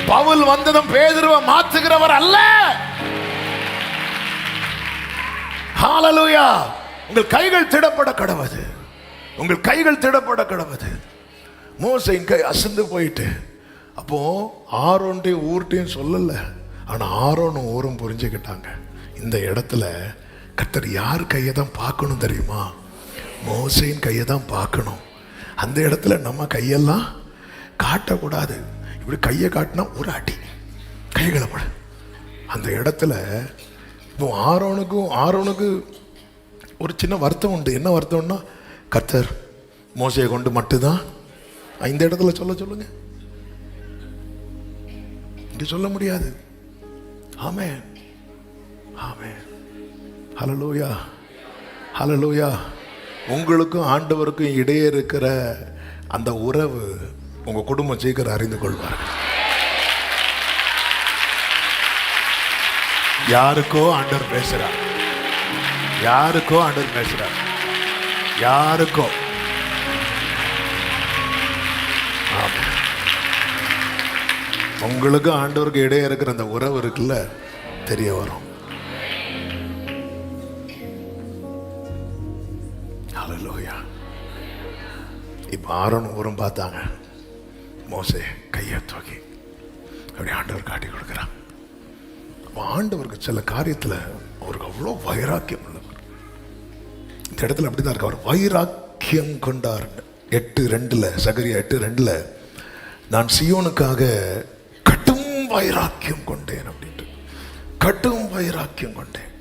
பவுல் வந்ததும் பேதுருவை மாத்துகிறவர் அல்ல. ஹalleluya. உங்கள் கைகள் திடப்பட கடவுது, உங்கள் கைகள் திடப்பட கடவுது. மோசையின் கை அசந்து போயிட்டு, அப்போ ஆரோன்டையும் ஊர்ட்டையும் சொல்லல. ஆனா ஆரோனும் ஊரும் புரிஞ்சுக்கிட்டாங்க, இந்த இடத்துல கர்த்தர் யார் கையை தான் பார்க்கணும் தெரியுமா? மோசையின் கையை தான் பார்க்கணும். அந்த இடத்துல நம்ம கையெல்லாம் காட்டக்கூடாது. இப்படி கையை காட்டினா ஒரு அடி, கைகளை பட. அந்த இடத்துல இப்போ ஆரோனுக்கு ஒரு சின்ன வருத்தம் உண்டு. என்ன வருத்தம்னா, கர்த்தர் மோசையை கொண்டு மட்டும்தான் இந்த இடத்துல சொல்லுங்க, இங்க சொல்ல முடியாது. ஆமென், ஆமென், ஹல்லேலூயா, ஹல்லேலூயா. உங்களுக்கும் ஆண்டவருக்கும் இடையே இருக்கிற அந்த உறவு உங்க குடும்பம் சீக்கிரம் அறிந்து கொள்வார்கள். யாருக்கோ ஆண்டவர் பேசுறார், யாருக்கோ ஆண்டவர் பேசுறார், யாருக்கோ. உங்களுக்கு ஆண்டவருக்கு இடையே இருக்கிற அந்த உறவு இருக்குல்ல, தெரிய வரும். ஹல்லேலூயா. இப்ப ஆரோன் ஊரும் பார்த்தாங்க, மோசே கையை தூக்கி அப்படி ஆண்டவர் காட்டி கொடுக்குறான். ஆண்டவருக்கு சில காரியத்துல அவருக்கு அவ்வளோ வைராக்கியம் உள்ளவர். இந்த இடத்துல அப்படிதான் இருக்கு. அவர் வைராக்கியம் கொண்டார். 8:2 சகரியா 8:2 நான் சியோனுக்காக கடும் வைராக்கியம் கொண்டேன் அப்படின்ட்டு, கடும் வைராக்கியம் கொண்டேன்.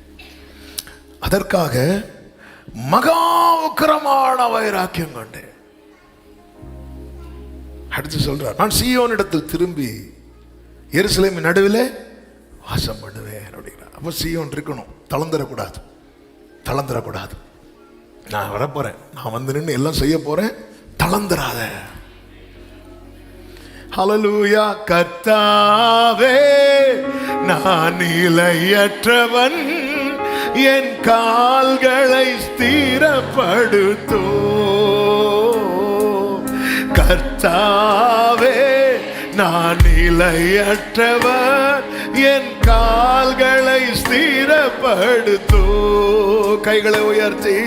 அதற்காக மகா உக்கிரமான வைராக்கியம் கொண்டேன். அடுத்து சொல்றார், நான் சீயோனிடத்தில் திரும்பி எருசலேமின் நடுவில் வாசம் பண்ணுவேன் அப்படிங்கிறார். அப்போ சீயோன் இருக்கணும், தளர்ந்துடக்கூடாது, தளர்ந்துடக்கூடாது. நான் வரப்போறேன், நான் வந்து நின்று எல்லாம் செய்ய போறேன், தளர்ந்துடாத. ஹல்லேலூயா. கர்த்தாவே, நான் நிலையற்றவன், என் கால்களை ஸ்திரப்படுத்தோ. கர்த்தாவே, நான் நிலையற்றவன், என் கால்களை ஸ்திரப்படுத்தோ. கைகளை உயர்த்தி,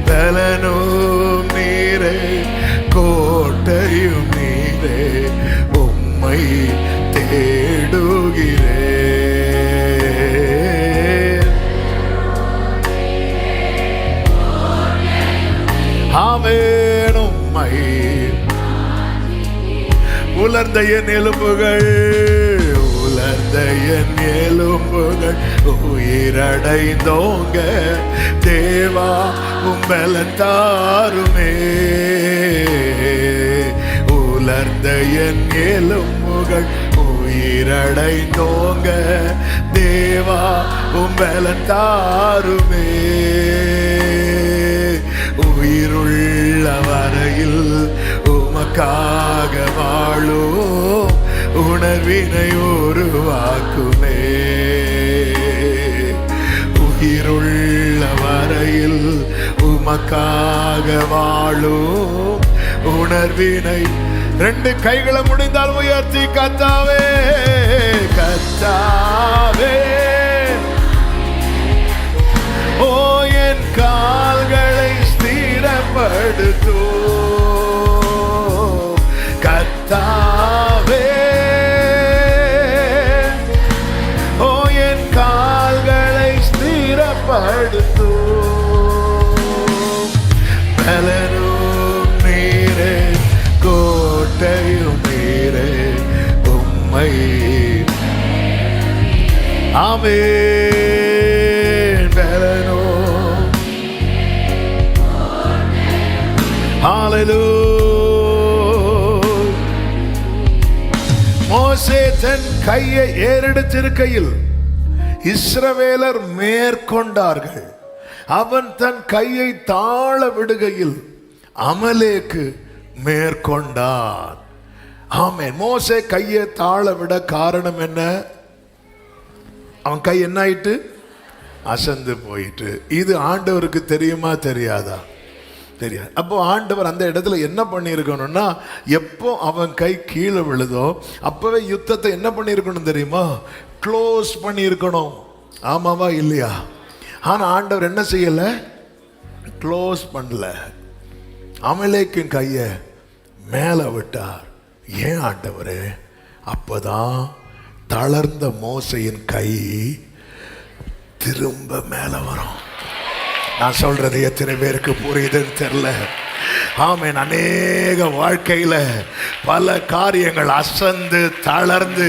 பலனும் நீரே, கோட்டையும் நீரே, உம்மை தேடுகிறேன். ஆமென். உம்மை உலர்ந்த என் எலும்புகள், உலர்ந்த என் எலும்புகள் உயிரடைந்தோங்க. தேவா, உம்பலன் தாருமே. உலர்ந்த என் எலும்புகள் உயிரடைந்தோங்க. தேவா, உம்பலன் தாருமே. உயிருள்ள வரையில் உமக்காக வாழும் உணர்வினை உருவாக்குமே. உயிருள்ள வரையில் உமக்காக வாழும் உணர்வினை. 2 கைகளை முடிந்தால் உயர்த்தி, கர்த்தாவே, கர்த்தாவே, ஓ என் கால்களை ஸ்திரப்படுத்தோ. கர்த்தாவே, ஓ என் கால்களை ஸ்திரப்படுத்தோ. பலனும் நீரே, கோட்டை மகிமை. ஆமென். பெலனோ ஹalleluya. மோசே தன் கையை ஏறெடுத்திருக்கையில் இஸ்ரவேலர் மேற்கொண்டார்கள். அவன் தன் கையை தாழ விடுகையில் அமலேக்கு மேற்கொண்டான். ஆமென். மோசே கையை தாழ விட காரணம் என்ன? அவன் கை என்ன ஆயிட்டு? அசந்து போயிட்டு. இது ஆண்டவருக்கு தெரியுமா தெரியாதா? தெரியாது. அப்போ ஆண்டவர் அந்த இடத்துல என்ன பண்ணியிருக்கணும்னா, எப்போ அவன் கை கீழே விழுதோ அப்பவே யுத்தத்தை என்ன பண்ணியிருக்கணும் தெரியுமா? க்ளோஸ் பண்ணியிருக்கணும். ஆமாவா இல்லையா? ஆனா ஆண்டவர் என்ன செய்யல? க்ளோஸ் பண்ணல. அமலேக்கின் கையை மேலே விட்டார். ஏன் ஆண்டவரே? அப்பதான் தளர்ந்த மோசையின் கை திரும்ப மேலே வரும். நான் சொல்றது எத்தனை பேருக்கு புரியுதுன்னு தெரியல. ஆமென். அநேக வாழ்க்கையில பல காரியங்கள் அசந்து தளர்ந்து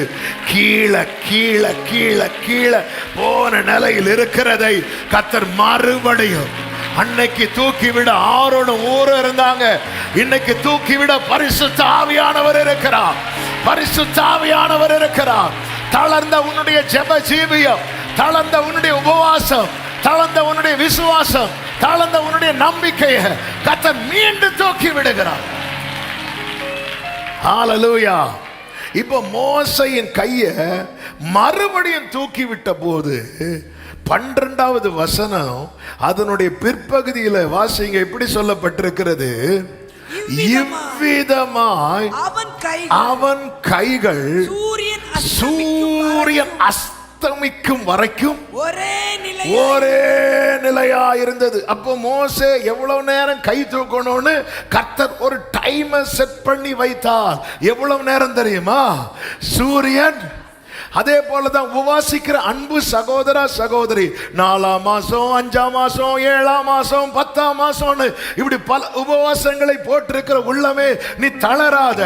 கீழே கீழே கீழே கீழே போன நிலையில் இருக்கிறதை கர்த்தர் மறுபடியும் அன்னைக்கு தூக்கிவிட ஆரோனும் ஊரும் இருந்தாங்க. இன்னைக்கு தூக்கிவிட பரிசுத்த ஆவியானவர் இருக்கிறார். பரிசுத்த ஆவியானவர் இருக்கிறார். தளர்ந்த உன்னுடைய ஜெப ஜீவியம், தளர்ந்த உன்னுடைய உபவாசம், தளர்ந்த உன்னுடைய விசுவாசம், தளர்ந்த உன்னுடைய நம்பிக்கையை கர்த்தர் மீண்டும் தூக்கி விடுகிறார். ஹalleluya. இப்போ மோசையின் கையை மறுபடியும் தூக்கி விட்ட போது 12வது வசனம் அதனுடைய பிற்பகுதியில் வாசிங்க. எப்படி சொல்லப்பட்டிருக்கிறது? இவ்விதமாய் அவன் கைகள் சூரியன் அஸ்தமிக்கும் வரைக்கும் ஒரே நிலையா இருந்தது. அப்போ மோசே எவ்வளவு நேரம் கை தூக்கணும்னு கர்த்தர் ஒரு டைமை செட் பண்ணி வைத்தார். எவ்வளவு நேரம் தெரியுமா? சூரியன். அதே போலதான் உபவாசிக்கிற அன்பு சகோதர சகோதரி 4ஆம் மாசம், 5ஆம் மாசம், 7ஆம் மாசம், 10ஆம் மாசம்னு இப்படி பல உபவாசங்களை போட்டிருக்கிற உள்ளமே, நீ தளராத.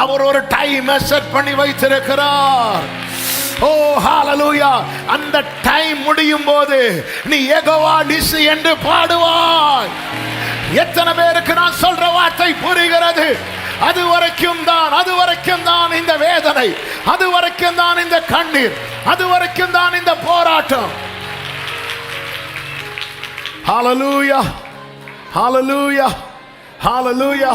அவர் ஒரு டைம் செட் பண்ணி வைத்திருக்கிறார். ஓ ஹalleluya. அந்த டைம் முடியும் போது நீ யெகோவா நிசி என்று பாடுவாய். எத்தனை பேருக்கு நான் சொல்ற வார்த்தை புரிகிறது? அது வரைக்கும் தான் இந்த வேதனை, அது வரைக்கும் தான் இந்த கண்ணீர், அது வரைக்கும் தான் இந்த போராட்டம். ஹalleluya, ஹalleluya, ஹalleluya.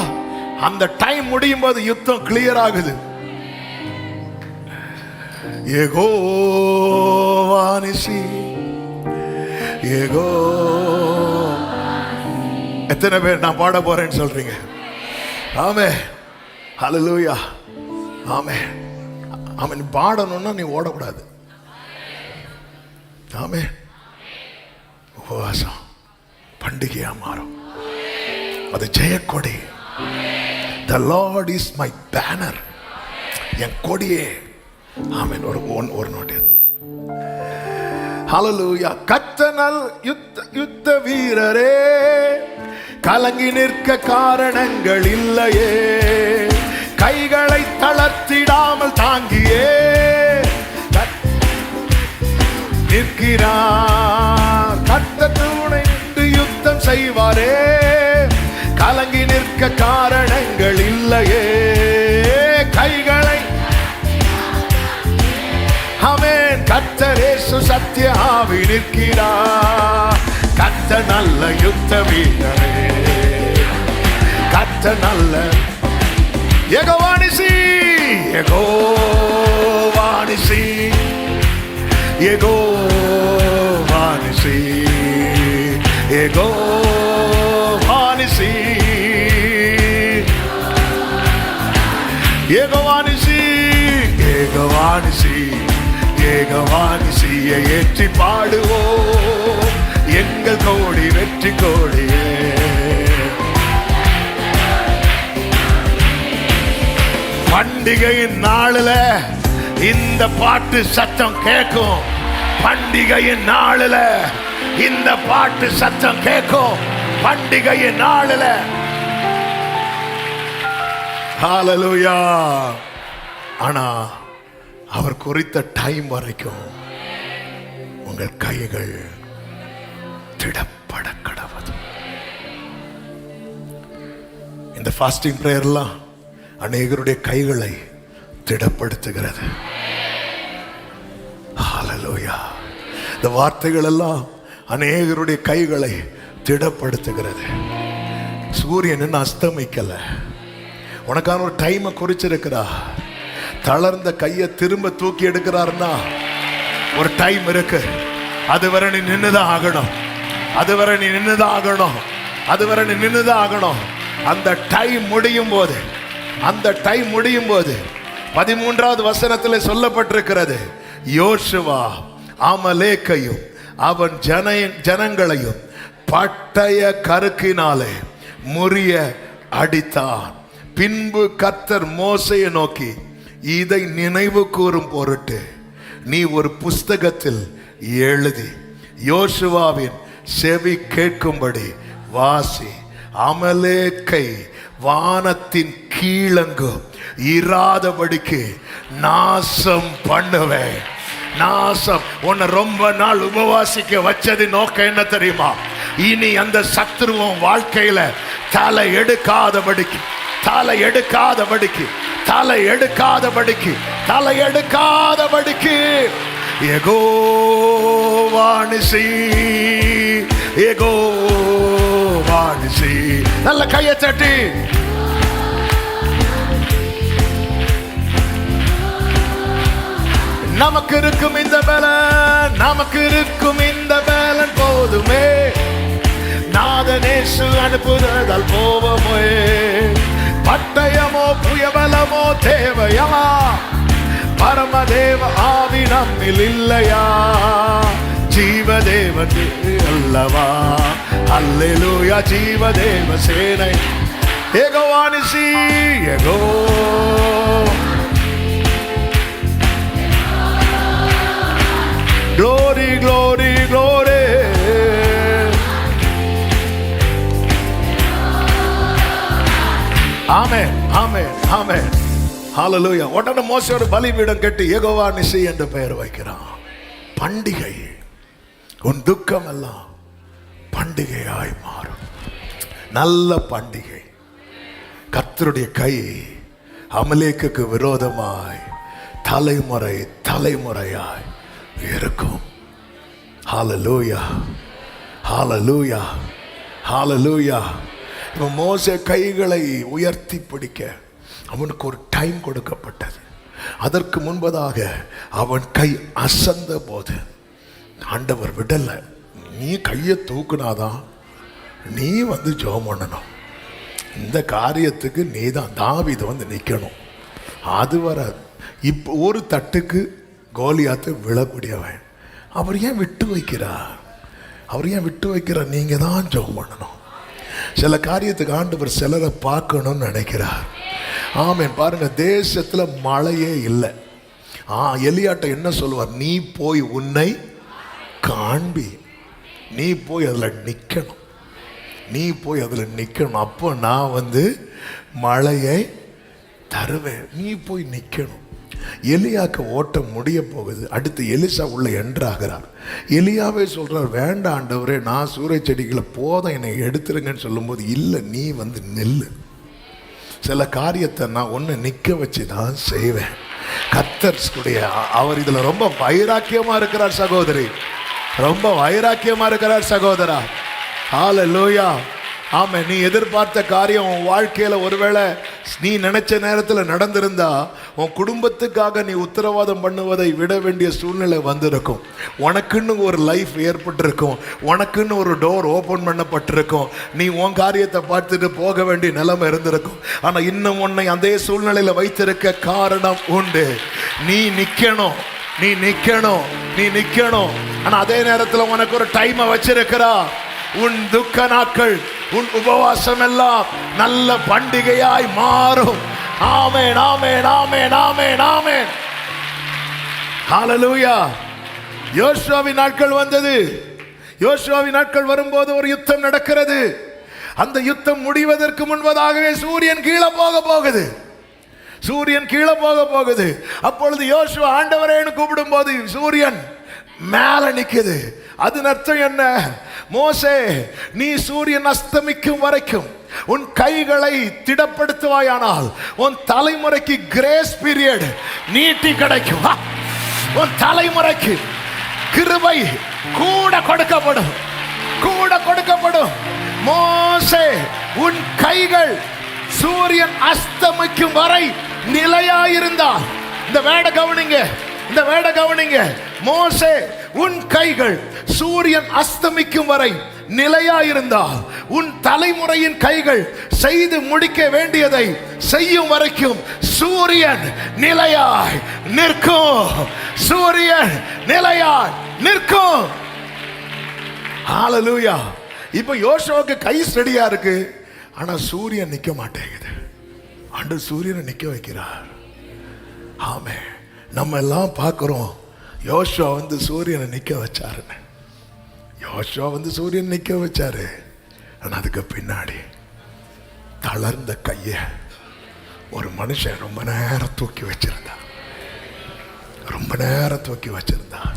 அந்த டைம் முடியும் போது யுத்தம் கிளியர் ஆகுது. யெகோவா நிசி, யெகோ. எத்தனை பேர் நான் பாட போறேன்னு சொல்றீங்க? ஆமென். ஹalleluya. ஆமென். ஆமென். பாடணும்னா நீ ஓடக்கூடாது. ஆமென். உபவாசம் பண்டிகையா மாறும். அது Jayakodi. The Lord is my banner. என் கொடியே. ஆமென். ஒரு நோட்டு. ஹalleluya. கர்த்தர் யுத்த வீரரே, கலங்கி நிற்க காரணங்கள் இல்லையே, கைகளை தளர்த்திடாமல் தாங்கியே நிற்கிறார். கர்த்தர் துணை நின்று யுத்தம் செய்வாரே, கலங்கி நிற்க காரணங்கள் இல்லையே, கைகளை. ஆமென். கர்த்தர் இயேசு சத்திய ஆவி நிற்கிறார். கர்த்தர் நல்ல யுத்த வீரரே, கர்த்தர் நல்ல. யெகோவா நிசி, யெகோவா நிசி, யெகோவா நிசி, யெகோவா நிசி, யெகோவா நிசி, யெகோவா நிசி, யெகோவா நிசியை ஏற்றி பாடுவோம். எங்கள் கோடி வெற்றி கோடியே. பண்டிகையின் நாளில் இந்த பாட்டு சத்தம் கேட்கும். பண்டிகையின் நாளில் இந்த பாட்டு சத்தம் கேட்கும். பண்டிகையின் நாளில். ஹalleluya. ஆனா அவர் குறித்த டைம் வரைக்கும் உங்கள் கைகள் திடப்பட கடவுது. இந்த ஃபாஸ்டிங் பிரேயர்லாம் அநேகருடைய கைகளை திடப்படுத்துகிறது. ஹல்லேலூயா. இந்த வார்த்தைகள் எல்லாம் அநேகருடைய கைகளை திடப்படுத்துகிறது. சூரியன் இன்னும் அஸ்தமிக்கல, உனக்கான ஒரு டைமை குறிச்சிருக்கிறா. தளர்ந்த கையை திரும்ப தூக்கி எடுக்கிறாருன்னா ஒரு டைம் இருக்கு. அதுவரை நீ நின்னுதான் ஆகணும், அதுவரை நீ நின்னுதான் ஆகணும், அதுவரை நீ நின்னுதான் ஆகணும். அந்த டைம் முடியும் போது, அந்த டைம் முடியும் போது 13வது வசனத்தில் சொல்லப்பட்டிருக்கிறது, யோசுவா அமலேக்கையும் அவன் ஜனங்களையும் பட்டய கருக்கினாலே முறிய அடித்தான். பின்பு கர்த்தர் மோசேயை நோக்கி, இதை நினைவு கூறும் பொருட்டு நீ ஒரு புஸ்தகத்தில் எழுதி யோசுவாவின் செவி கேட்கும்படி வாசி. அமலேக்கை வானத்தின் கீழங்கும் இராதபடிக்கு நாசம் பண்ணுவேன். நாசம். உன்னை ரொம்ப நாள் உபவாசிக்க வச்சது நோக்கம் என்ன தெரியுமா? இனி அந்த சத்துருவம் வாழ்க்கையில தலை எடுக்காதபடிக்கு, தலை எடுக்காதபடிக்கு, தலை எடுக்காதபடிக்கு, தலை எடுக்காதபடிக்கு. யெகோவானிசி, யெகோவானிசி. நல்ல கையை தட்டி நமக்கு இருக்கும் இந்த பலன், நமக்கு இருக்கும் இந்த பலன் போதுமே. நாதனேசு அனுப்புதல் போவமே. பட்டயமோ புயபலமோ தேவையா? பரமதேவ ஆவி நம்மில் இல்லையா? ஜீவதேவன் அல்லவா? அல்லேலூயா. ஜீவதேவ சேனை. யெகோவானிசி, யெகோ. Glory, glory, glory. Amen, amen, amen. Hallelujah. உடனே மோசே ஒரு பலிபீடம் கட்டி யெகோவா நிசி என்ற பெயர் வைக்கிறான். பண்டிகை. உன் துக்கம் எல்லாம் பண்டிகையாய் மாறும். நல்ல பண்டிகை. கர்த்தருடைய கை அமலேக்குக்கு விரோதமாய் தலைமுறை தலைமுறையாய் இருக்கும். ஹல்லேலூயா, ஹல்லேலூயா, ஹல்லேலூயா. இப்போ மோசே கைகளை உயர்த்தி பிடிக்க அவனுக்கு ஒரு டைம் கொடுக்கப்பட்டது. அதற்கு முன்பதாக அவன் கை அசந்த போது ஆண்டவர் விடல. நீ கையை தூக்குனாதான் நீ வந்து ஜெபம் பண்ணணும். இந்த காரியத்துக்கு நீ தான் தாவீது வந்து நிற்கணும். அது வர இப்போ ஒரு தட்டுக்கு கோலியாத்தை விழக்கூடியவன். அவர் ஏன் விட்டு வைக்கிறார்? அவர் ஏன் விட்டு வைக்கிறார்? நீங்கள் தான் ஜெபம் பண்ணணும். சில காரியத்துக்கு ஆண்டவர் சிலரை பார்க்கணும்னு நினைக்கிறார். ஆமென். பாருங்க, தேசத்தில் மழையே இல்லை. எலியாட்ட என்ன சொல்லுவார்? நீ போய் உன்னை காண்பி, நீ போய் அதில் நிற்கணும், நீ போய் அதில் நிற்கணும். அப்போ நான் வந்து மழையை தருவேன். நீ போய் நிற்கணும். எலியாக்கு ஓட்டம் முடிய போகுது. அடுத்து எலிசா உள்ள என்ட்ராகிறார். எலியாவே சொல்றார், வேண்டாம் ஆண்டவரே, நான் சூறை செடிகளை போதும், என்னை எடுத்துருங்கன்னு சொல்லும்போது, இல்லை நீ வந்து நெல்லு. சில காரியத்தை நான் ஒன்று நிற்க வச்சு தான் செய்வேன். கர்த்தருடைய அவர் இதில் ரொம்ப வைராக்கியமாக இருக்கிறார் சகோதரி, ரொம்ப வைராக்கியமாக இருக்கிறார் சகோதரா. ஹல்லேலூயா. ஆமாம். நீ எதிர்பார்த்த காரியம் உன் வாழ்க்கையில் ஒருவேளை நீ நினைச்ச நேரத்தில் நடந்திருந்தா உன் குடும்பத்துக்காக நீ உத்தரவாதம் பண்ணுவதை விட வேண்டிய சூழ்நிலை வந்திருக்கும். உனக்குன்னு ஒரு லைஃப் ஏற்பட்டிருக்கும், உனக்குன்னு ஒரு டோர் ஓப்பன் பண்ணப்பட்டிருக்கும். நீ உன் காரியத்தை பார்த்துட்டு போக வேண்டிய நிலைமை இருந்திருக்கும். ஆனால் இன்னும் உன்னை அதே சூழ்நிலையில் வைத்திருக்க காரணம் உண்டு. நீ நிற்கணும், நீ நிற்கணும், நீ நிற்கணும். ஆனால் அதே நேரத்தில் உனக்கு ஒரு டைமை வச்சிருக்கிறா. உன் துக்க நாட்கள், உன் உபவாசம் எல்லாம் நல்ல பண்டிகையாய் மாறும். ஆமென், ஆமென், ஆமென், ஆமென், ஆமென். ஹல்லேலூயா. யோசுவாவின் நாட்கள் வந்தது. யோசுவாவின் நாட்கள் வரும்போது ஒரு யுத்தம் நடக்கிறது. அந்த யுத்தம் முடிவதற்கு முன்பதாகவே சூரியன் கீழே போக போகுது. சூரியன் கீழே போக போகுது. அப்பொழுது யோசுவா ஆண்டவரேன்னு கூப்பிடும் போது சூரியன் மேல நிக்குது. அதன் அர்த்தம் என்ன? மோசே, நீ சூரியன் அஸ்தமிக்கும் வரைக்கும் உன் கைகளை திடப்படுத்துவாயானால் உன் தலைமுறைக்கு கிரேஸ் பீரியட் நீட்டி கிடைக்கும். உன் தலைமுறைக்கு கிருபை கூட கொடுக்கப்படும், கூட கொடுக்கப்படும். மோசே, உன் கைகள் சூரியன் அஸ்தமிக்கும் வரை நிலையாயிருந்தால், இந்த வேட கவனிங்க, இந்த வேட கவனிங்க. மோசே, உன் கைகள் சூரியன் அஸ்தமிக்கும் வரை நிலையாயிருந்தால் உன் தலைமுறையின் கைகள் செய்து முடிக்க வேண்டியதை செய்யும் வரைக்கும் சூரியன் நிலையாய் நிற்கும். சூரியன் நிலையாய் நிற்கும். ஹalleluya. இப்போ யோசுவாவுக்கு கை ஸ்டடியா இருக்கு, ஆனா சூரியன் நிக்க மாட்டேங்குது. ஆண்டவர் சூரியனை நிக்க வைக்கிறார். ஆமே, நம்ம எல்லாம் பார்க்கிறோம் யோசுவா வந்து சூரியனை நிக்க வச்சாருன்னு. யோசுவா வந்து சூரியன் நிக்க வச்சாரு. ஆனா அதுக்கு பின்னாடி தளர்ந்த கைய ஒரு மனுஷன் ரொம்ப நேரம் தூக்கி வச்சிருந்தான், ரொம்ப நேரம் தூக்கி வச்சிருந்தான்.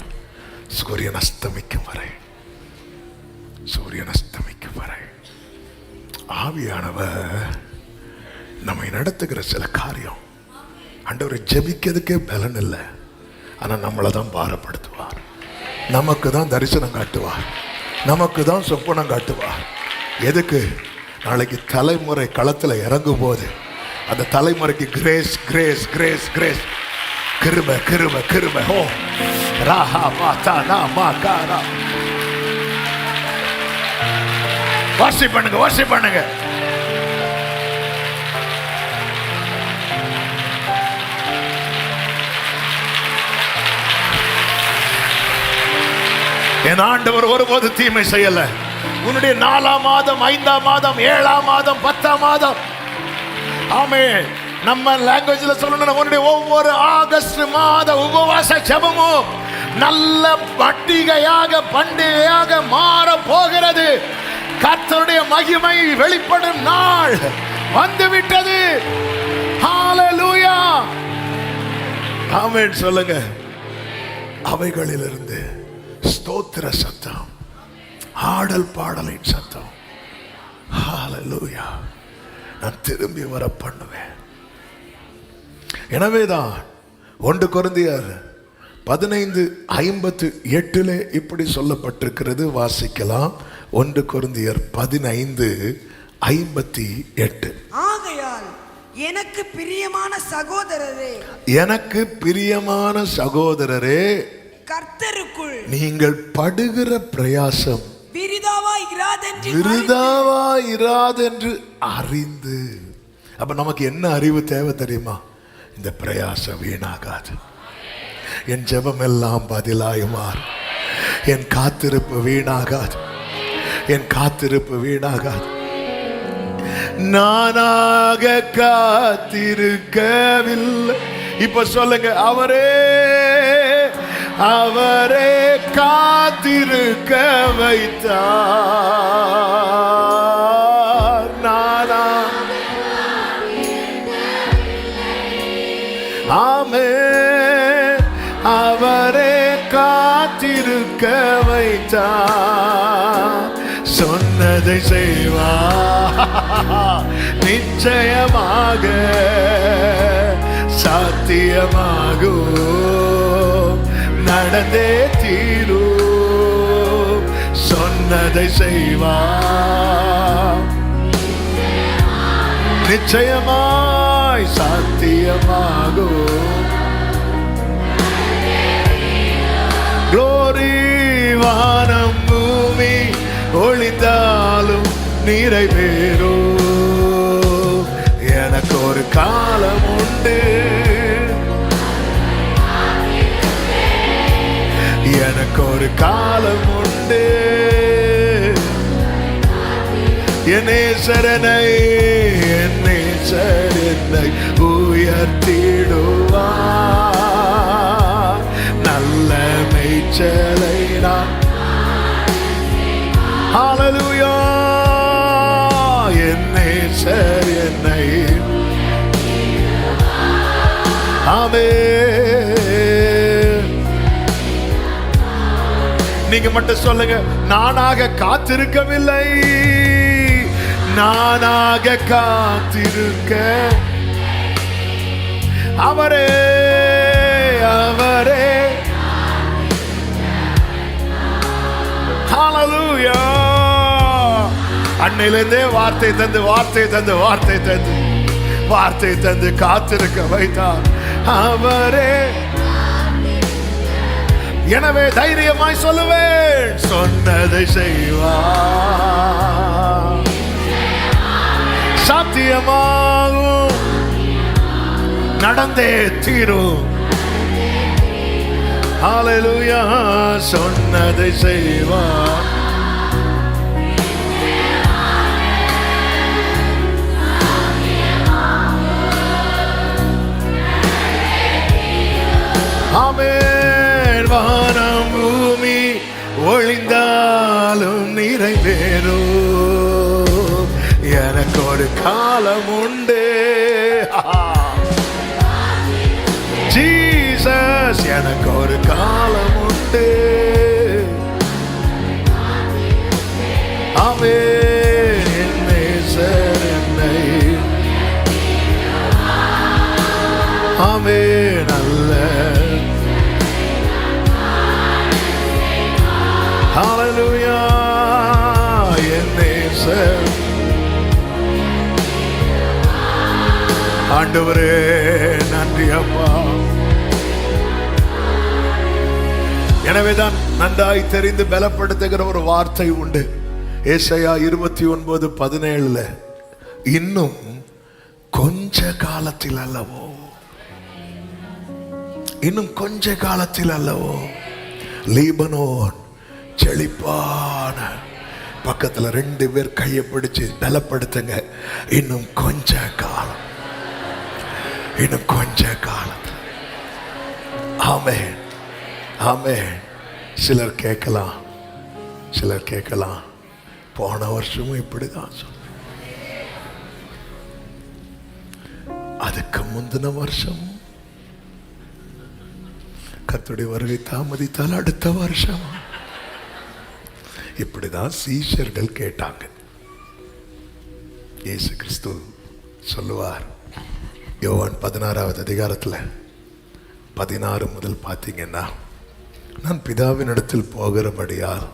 சூரியன் அஸ்தமிக்கும் வரை, சூரியன் அஸ்தமிக்கும் வரை. ஆவியானவர் நம்மை நடத்துகிற சில காரியம் ஆண்டவரை ஜெபிக்கிறதுக்கே பலன் இல்லை, ஆனா நம்மளை தான் பாரப்படுத்துவார், நமக்கு தான் தரிசனம் காட்டுவார், நமக்கு தான் சொப்பனம் காட்டுவார். எதுக்கு? நாளைக்கு தலைமுறை களத்துல இறங்கும் போது அந்த தலைமுறைக்கு கிரேஸ் கிரேஸ் கிரேஸ் கிரேஸ், கிருபை கிருபை கிருபை. ஓ ராஹா மாதா நா மா காரா. வர்ஷிப் பண்ணுங்க, வர்ஷிப் பண்ணுங்க. என் ஆண்டவர் ஒருபோது தீமை செய்யல. உன்னுடைய 4ஆம் மாதம், 5ஆம் மாதம், 7ஆம் மாதம், 10ஆம் மாதம், ஆமே, நம்ம லாங்குவேஜ்ல சொல்லணும், உன்னுடைய ஒவ்வொரு ஆகஸ்ட் மாத உபவாச ஜெபமும் நல்ல பண்டிகையாக பண்டிகையாக மாற போகிறது. கர்த்தருடைய மகிமை வெளிப்படும் நாள் வந்துவிட்டது. ஹalleluya. ஆமென் சொல்லுங்க. அவைகளிலிருந்து ஸ்தோத்திர சத்தம், ஆடல் பாடலின் சத்தம், ஹalleluya, நான் திரும்பி வர பண்ணுவேன். எனவேதான் 1 கொரிந்தியர் 15:58 இப்படி சொல்லப்பட்டிருக்கிறது. வாசிக்கலாம். 1 கொரிந்தியர் 15:58. ஆகையால் எனக்கு பிரியமான சகோதரரே, எனக்கு பிரியமான சகோதரரே, கர்த்தருக்குள் நீங்கள் படுகிற பிரயாசம் விருதாவா இராதென்று அறிந்து. அப்ப நமக்கு என்ன அறிவு தேவை தெரியுமா? இந்த பிரயாசம் வீணாகாது, என் ஜெபம் எல்லாம் பதிலாய் மாறும், என் காத்திருப்பு வீணாகாது, என் காத்திருப்பு வீணாகாது. நானாக காத்திருக்கவில்லை. இப்ப சொல்லுங்க, அவரே அவரே காத்திருக்க வைத்தார். நானா ஆமே, அவரே காத்திருக்க வைத்தார். சொன்னதை செய்வார், நிச்சயமாக சாத்தியமாகும், நடந்தே தீரும். சொன்னதை செய்வார், நிச்சயமாய் சாத்தியமாகும். Glory, வானம் பூமி ஒளிந்தாலும் நிறைவேறும். எனக்கு ஒரு காலம் உண்டு, எனக்கு ஒரு காலம் உண்டு. என்னை சரணை, என்னை சரணை உயர்த்திடுவார். நல்ல மேய்ச்சலை நான், ஹalleluya, என்னை சரணை நீங்க மட்டும் சொல்லுங்க, நானாக காத்திருக்கவில்லை, நானாக காத்திருக்க அவரே அவரே. ஹல்லேலூயா. அன்னையிலிருந்தே வார்த்தை தந்து வார்த்தை தந்து வார்த்தை தந்து வார்த்தை தந்து காத்திருக்க வைத்தார் அவரே. எனவே தைரியமாய் சொல்லுவேன், சொன்னதை செய்வார், சத்தியமாகும், நடந்தே தீரும். ஹல்லேலூயா. சொன்னதை செய்வார். ஆமென். வானம் பூமி ஒளிந்தாலும் நிறைவேறும், எனக்கு ஒரு காலம் உண்டு. ஜீசஸ், எனக்கு ஒரு காலம் உண்டு. ஆமென். என்னை சரணை ஆமென். அல்ல ஹல்லேலூயா. என்னை ஆண்டவரே நன்றி அப்பா. எனவேதான் நன்றாய் தெரிந்து பலப்படுத்துகிற ஒரு வார்த்தை உண்டு. ஏசாயா 29:17 இன்னும் கொஞ்ச காலத்தில் அல்லவோ, இன்னும் கொஞ்ச காலத்தில் அல்லவோ லீபனோன் செழிப்பான. பக்கத்துல 2 பேர் கையை பிடிச்சு பலப்படுத்துங்க. இன்னும் கொஞ்ச காலம், இன்னும் கொஞ்ச காலம். ஆமென் ஆமென். சிலர் கேட்கலாம், போன வருஷமும் இப்படிதான் சொன்ன, அதுக்கு முந்தின வருஷம் கர்த்தருடைய வருகை தாமதித்தால் அடுத்த வருஷம் இப்படிதான் சீஷர்கள் கேட்டாங்க. இயேசு கிறிஸ்து சொல்லுவார், யோவான் 16வது அதிகாரத்துல 16 முதல் பார்த்தீங்கன்னா, நான் பிதாவின் இடத்தில் போகிறபடியால்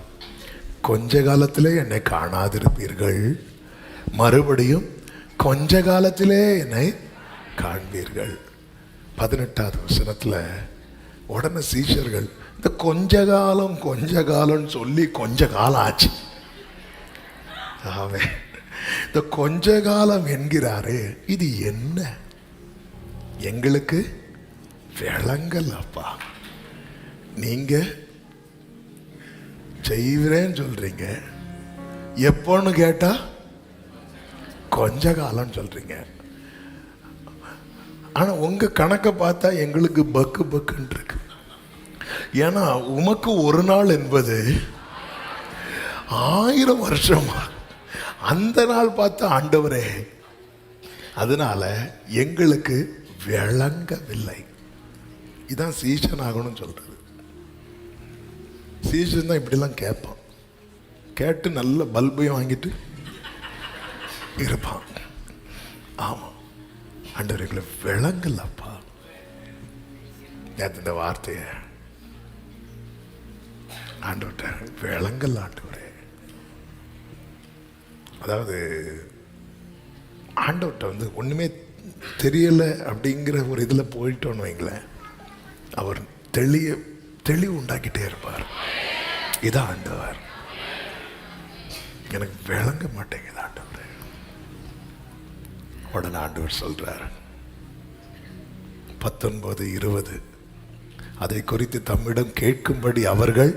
கொஞ்ச காலத்திலே என்னை காணாதிருப்பீர்கள், மறுபடியும் கொஞ்ச காலத்திலே என்னை காண்பீர்கள். 18வது வசனத்துல உடனே சீஷர்கள், இந்த கொஞ்ச காலம் சொல்லி கொஞ்ச காலம் ஆச்சு. ஆவே, இந்த கொஞ்ச காலம் என்கிறாரே, இது என்ன எங்களுக்கு விளங்கல் அப்பா. நீங்க செய்கிறேன்னு சொல்றீங்க, எப்போன்னு கேட்டா கொஞ்ச காலம் சொல்றீங்க. ஆனா உங்க கணக்கை பார்த்தா எங்களுக்கு பக்குன்னு இருக்கு. ஏன்னா உமக்கு ஒரு நாள் என்பது 1000 வருஷமா, அந்த நாள் பார்த்த ஆண்டவரே, அதனால எங்களுக்கு விளங்கவில்லை. இதான் சீசன் ஆகணும்னு சொல்றது. சீசன் தான் இப்படிலாம் கேட்பான், கேட்டு நல்ல பல்பையும் வாங்கிட்டு இருப்பான். ஆமா, ஆண்டவர்களை விளங்கலப்பா. இந்த வார்த்தைய ஆண்டவர்கிட்ட விளங்கல் ஆண்டவரே. அதாவது ஆண்டவர்கிட்ட ஒண்ணுமே தெரியல அப்படிங்கிற ஒரு இதுல போயிட்டோன்னு வைங்களேன், அவர் தெளிவு உண்டாக்கிட்டே இருப்பார். இதான் ஆண்டவர். எனக்கு விளங்க மாட்டேங்குது ஆண்டவர். உடனே ஆண்டவர் சொல்றார் 19:20, அதை குறித்து தம்மிடம் கேட்கும்படி அவர்கள்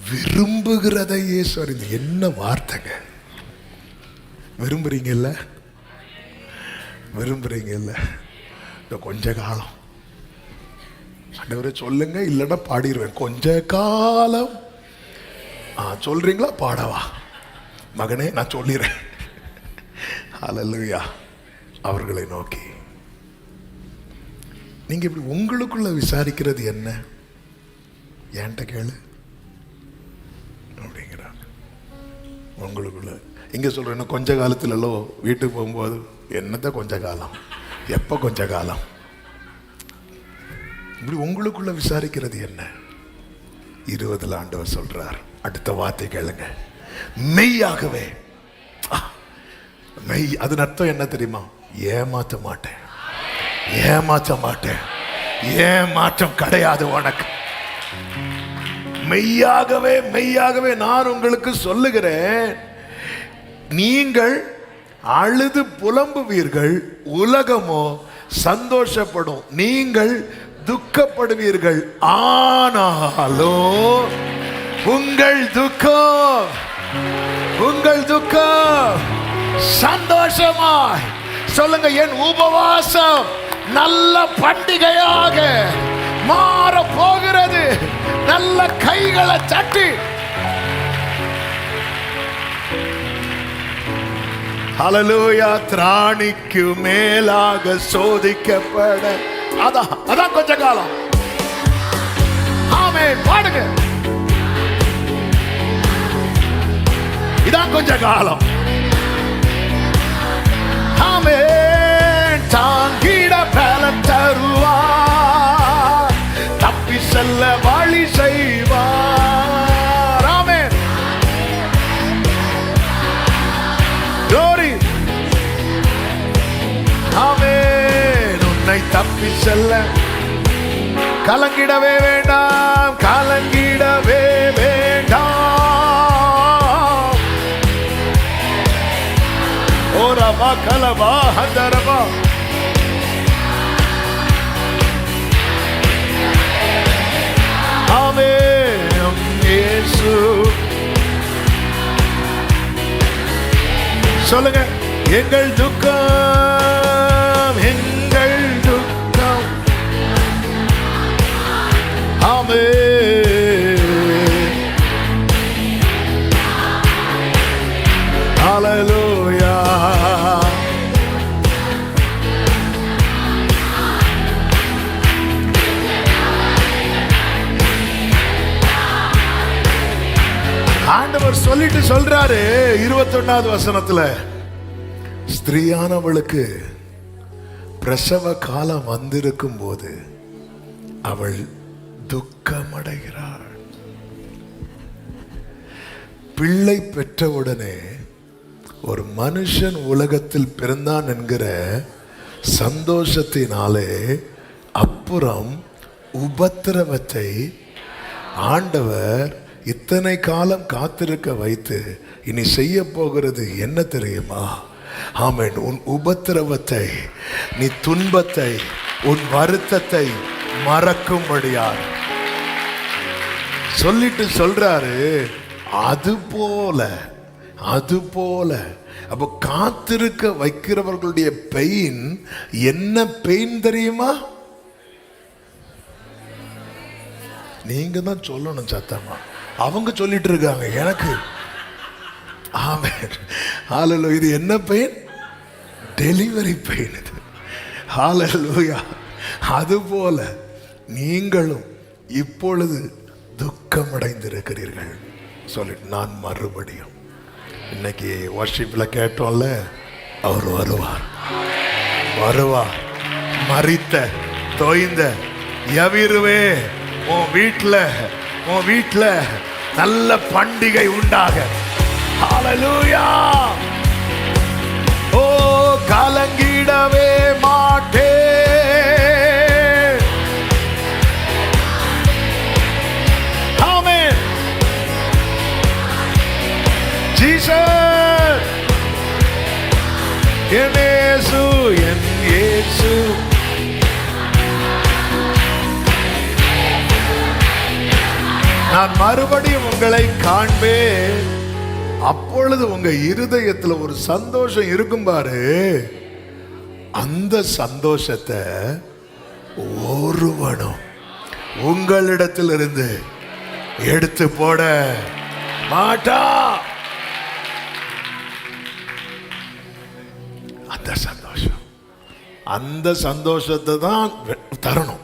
விரும்புகிறதையே சாரி. என்ன வார்த்தைங்க, விரும்புறீங்கல்ல இந்த கொஞ்ச காலம் ஆண்டவரே சொல்லுங்க, இல்லைன்னா பாடிடுவேன். கொஞ்ச காலம் சொல்றீங்களா? பாடவா மகனே, நான் சொல்லிடுறேன். ஹல்லேலூயா. அவர்களை நோக்கி, நீங்க இப்படி உங்களுக்குள்ள விசாரிக்கிறது என்ன? என்கிட்ட கேளு அப்படிங்கிறாங்க. உங்களுக்குள்ள இங்க சொல்றேன், இன்னும் கொஞ்ச காலத்துலோ வீட்டுக்கு போகும்போது என்னத்த கொஞ்ச காலம், எப்ப கொஞ்ச காலம், இப்படி உங்களுக்குள்ள விசாரிக்கிறது என்ன? 20 ஆண்டவர் சொல்றார், அடுத்த வார்த்தை கேளுங்க, மெய்யாகவே. மெய், அதன் அர்த்தம் என்ன தெரியுமா? ஏமாற்ற மாட்டேன், ஏமாற்ற மாட்டேன், ஏமாற்றம் கிடையாது உனக்கு. மெய்யாகவே மெய்யாகவே நான் உங்களுக்கு சொல்லுகிறேன், நீங்கள் அழுது புலம்புவீர்கள், உலகமோ சந்தோஷப்படும், நீங்கள் துக்கப்படுவீர்கள். ஆனாலோ உங்கள் துக்கம் சந்தோஷமாய். சொல்லுங்க, என் உபவாசம் நல்ல பண்டிகையாக மாற போகிறது. நல்ல கைகளை தட்டி ஹல்லேலூயா. திராணிக்கு மேலாக சோதிக்கப்பட, அதான் கொஞ்ச காலம். ஆமென், பாடுங்க. இதான் கொஞ்ச காலம். ஆமென். தாங்கிட பலன் தருவார், தப்பி செல்ல வழி செய்வார். ஆமென். glory. ஆமென். உன்னை தப்பி செல்ல கலங்கிடவே வேண்டாம், கலங்கிடவே வேண்டாம். ஓரமா கலவா ஹந்தரமா. ஆமென். இயேசு சொல்லுங்க, எங்கள் துக்கம், எங்கள் துக்கம். ஆமென். ஹல்லேலூயா. ஆண்டவர் சொல்லிட்டு சொல்றாரு 21வது வசனத்துல, ஸ்திரீயானவளுக்கு பிரசவ காலம் வந்திருக்கும் போது அவள் துக்கமடைகிறாள். பிள்ளை பெற்றவுடனே ஒரு மனுஷன் உலகத்தில் பிறந்தான் என்கிற சந்தோஷத்தினாலே அப்புறம் உபத்திரவத்தை ஆண்டவர் இத்தனை காலம் காத்திருக்க வைத்து இனி செய்ய போகிறது என்ன தெரியுமா? ஆமென். உன் உபத்திரவத்தை, நீ துன்பத்தை, உன் வருத்தத்தை மறக்கும்படியாக சொல்லிட்டு சொல்றாரு. அது போல அப்ப காத்திருக்க வைக்கிறவர்களுடைய பெயின் என்ன பெயின் தெரியுமா? நீங்க தான் சொல்லணும் சத்தமா. அவங்க சொல்லிட்டு இருக்காங்க எனக்கு. ஆமென். ஹல்லேலூயா. இது என்ன பெயின்? டெலிவரி பெயின் இது. ஹல்லேலூயா. அதுபோல நீங்களும் இப்பொழுது துக்கமடைந்திருக்கிறீர்கள் சொல்லிட்டு, நான் மறுபடியும் இன்னைக்கு வர்ஷிப்ல கேட்டோம்ல, அவர் வருவார். மரித்த தோய்ந்த எவிருவே உன் வீட்டுல நல்ல பண்டிகை உண்டாக. ஹல்லேலூயா. ஓ, கலங்கிடவே மாட்டேன். ஆமென். ஜீசஸ், என் இயேசு. நான் மறுபடியும் உங்களை காண்பேன். அப்பொழுது உங்க இருதயத்துல ஒரு சந்தோஷம் இருக்கும் பாரு. அந்த சந்தோஷத்தை ஒருவனும் உங்களிடத்திலிருந்து எடுத்து போட மாட்டா. அந்த சந்தோஷம் அந்த சந்தோஷத்தை தான் தரணும்.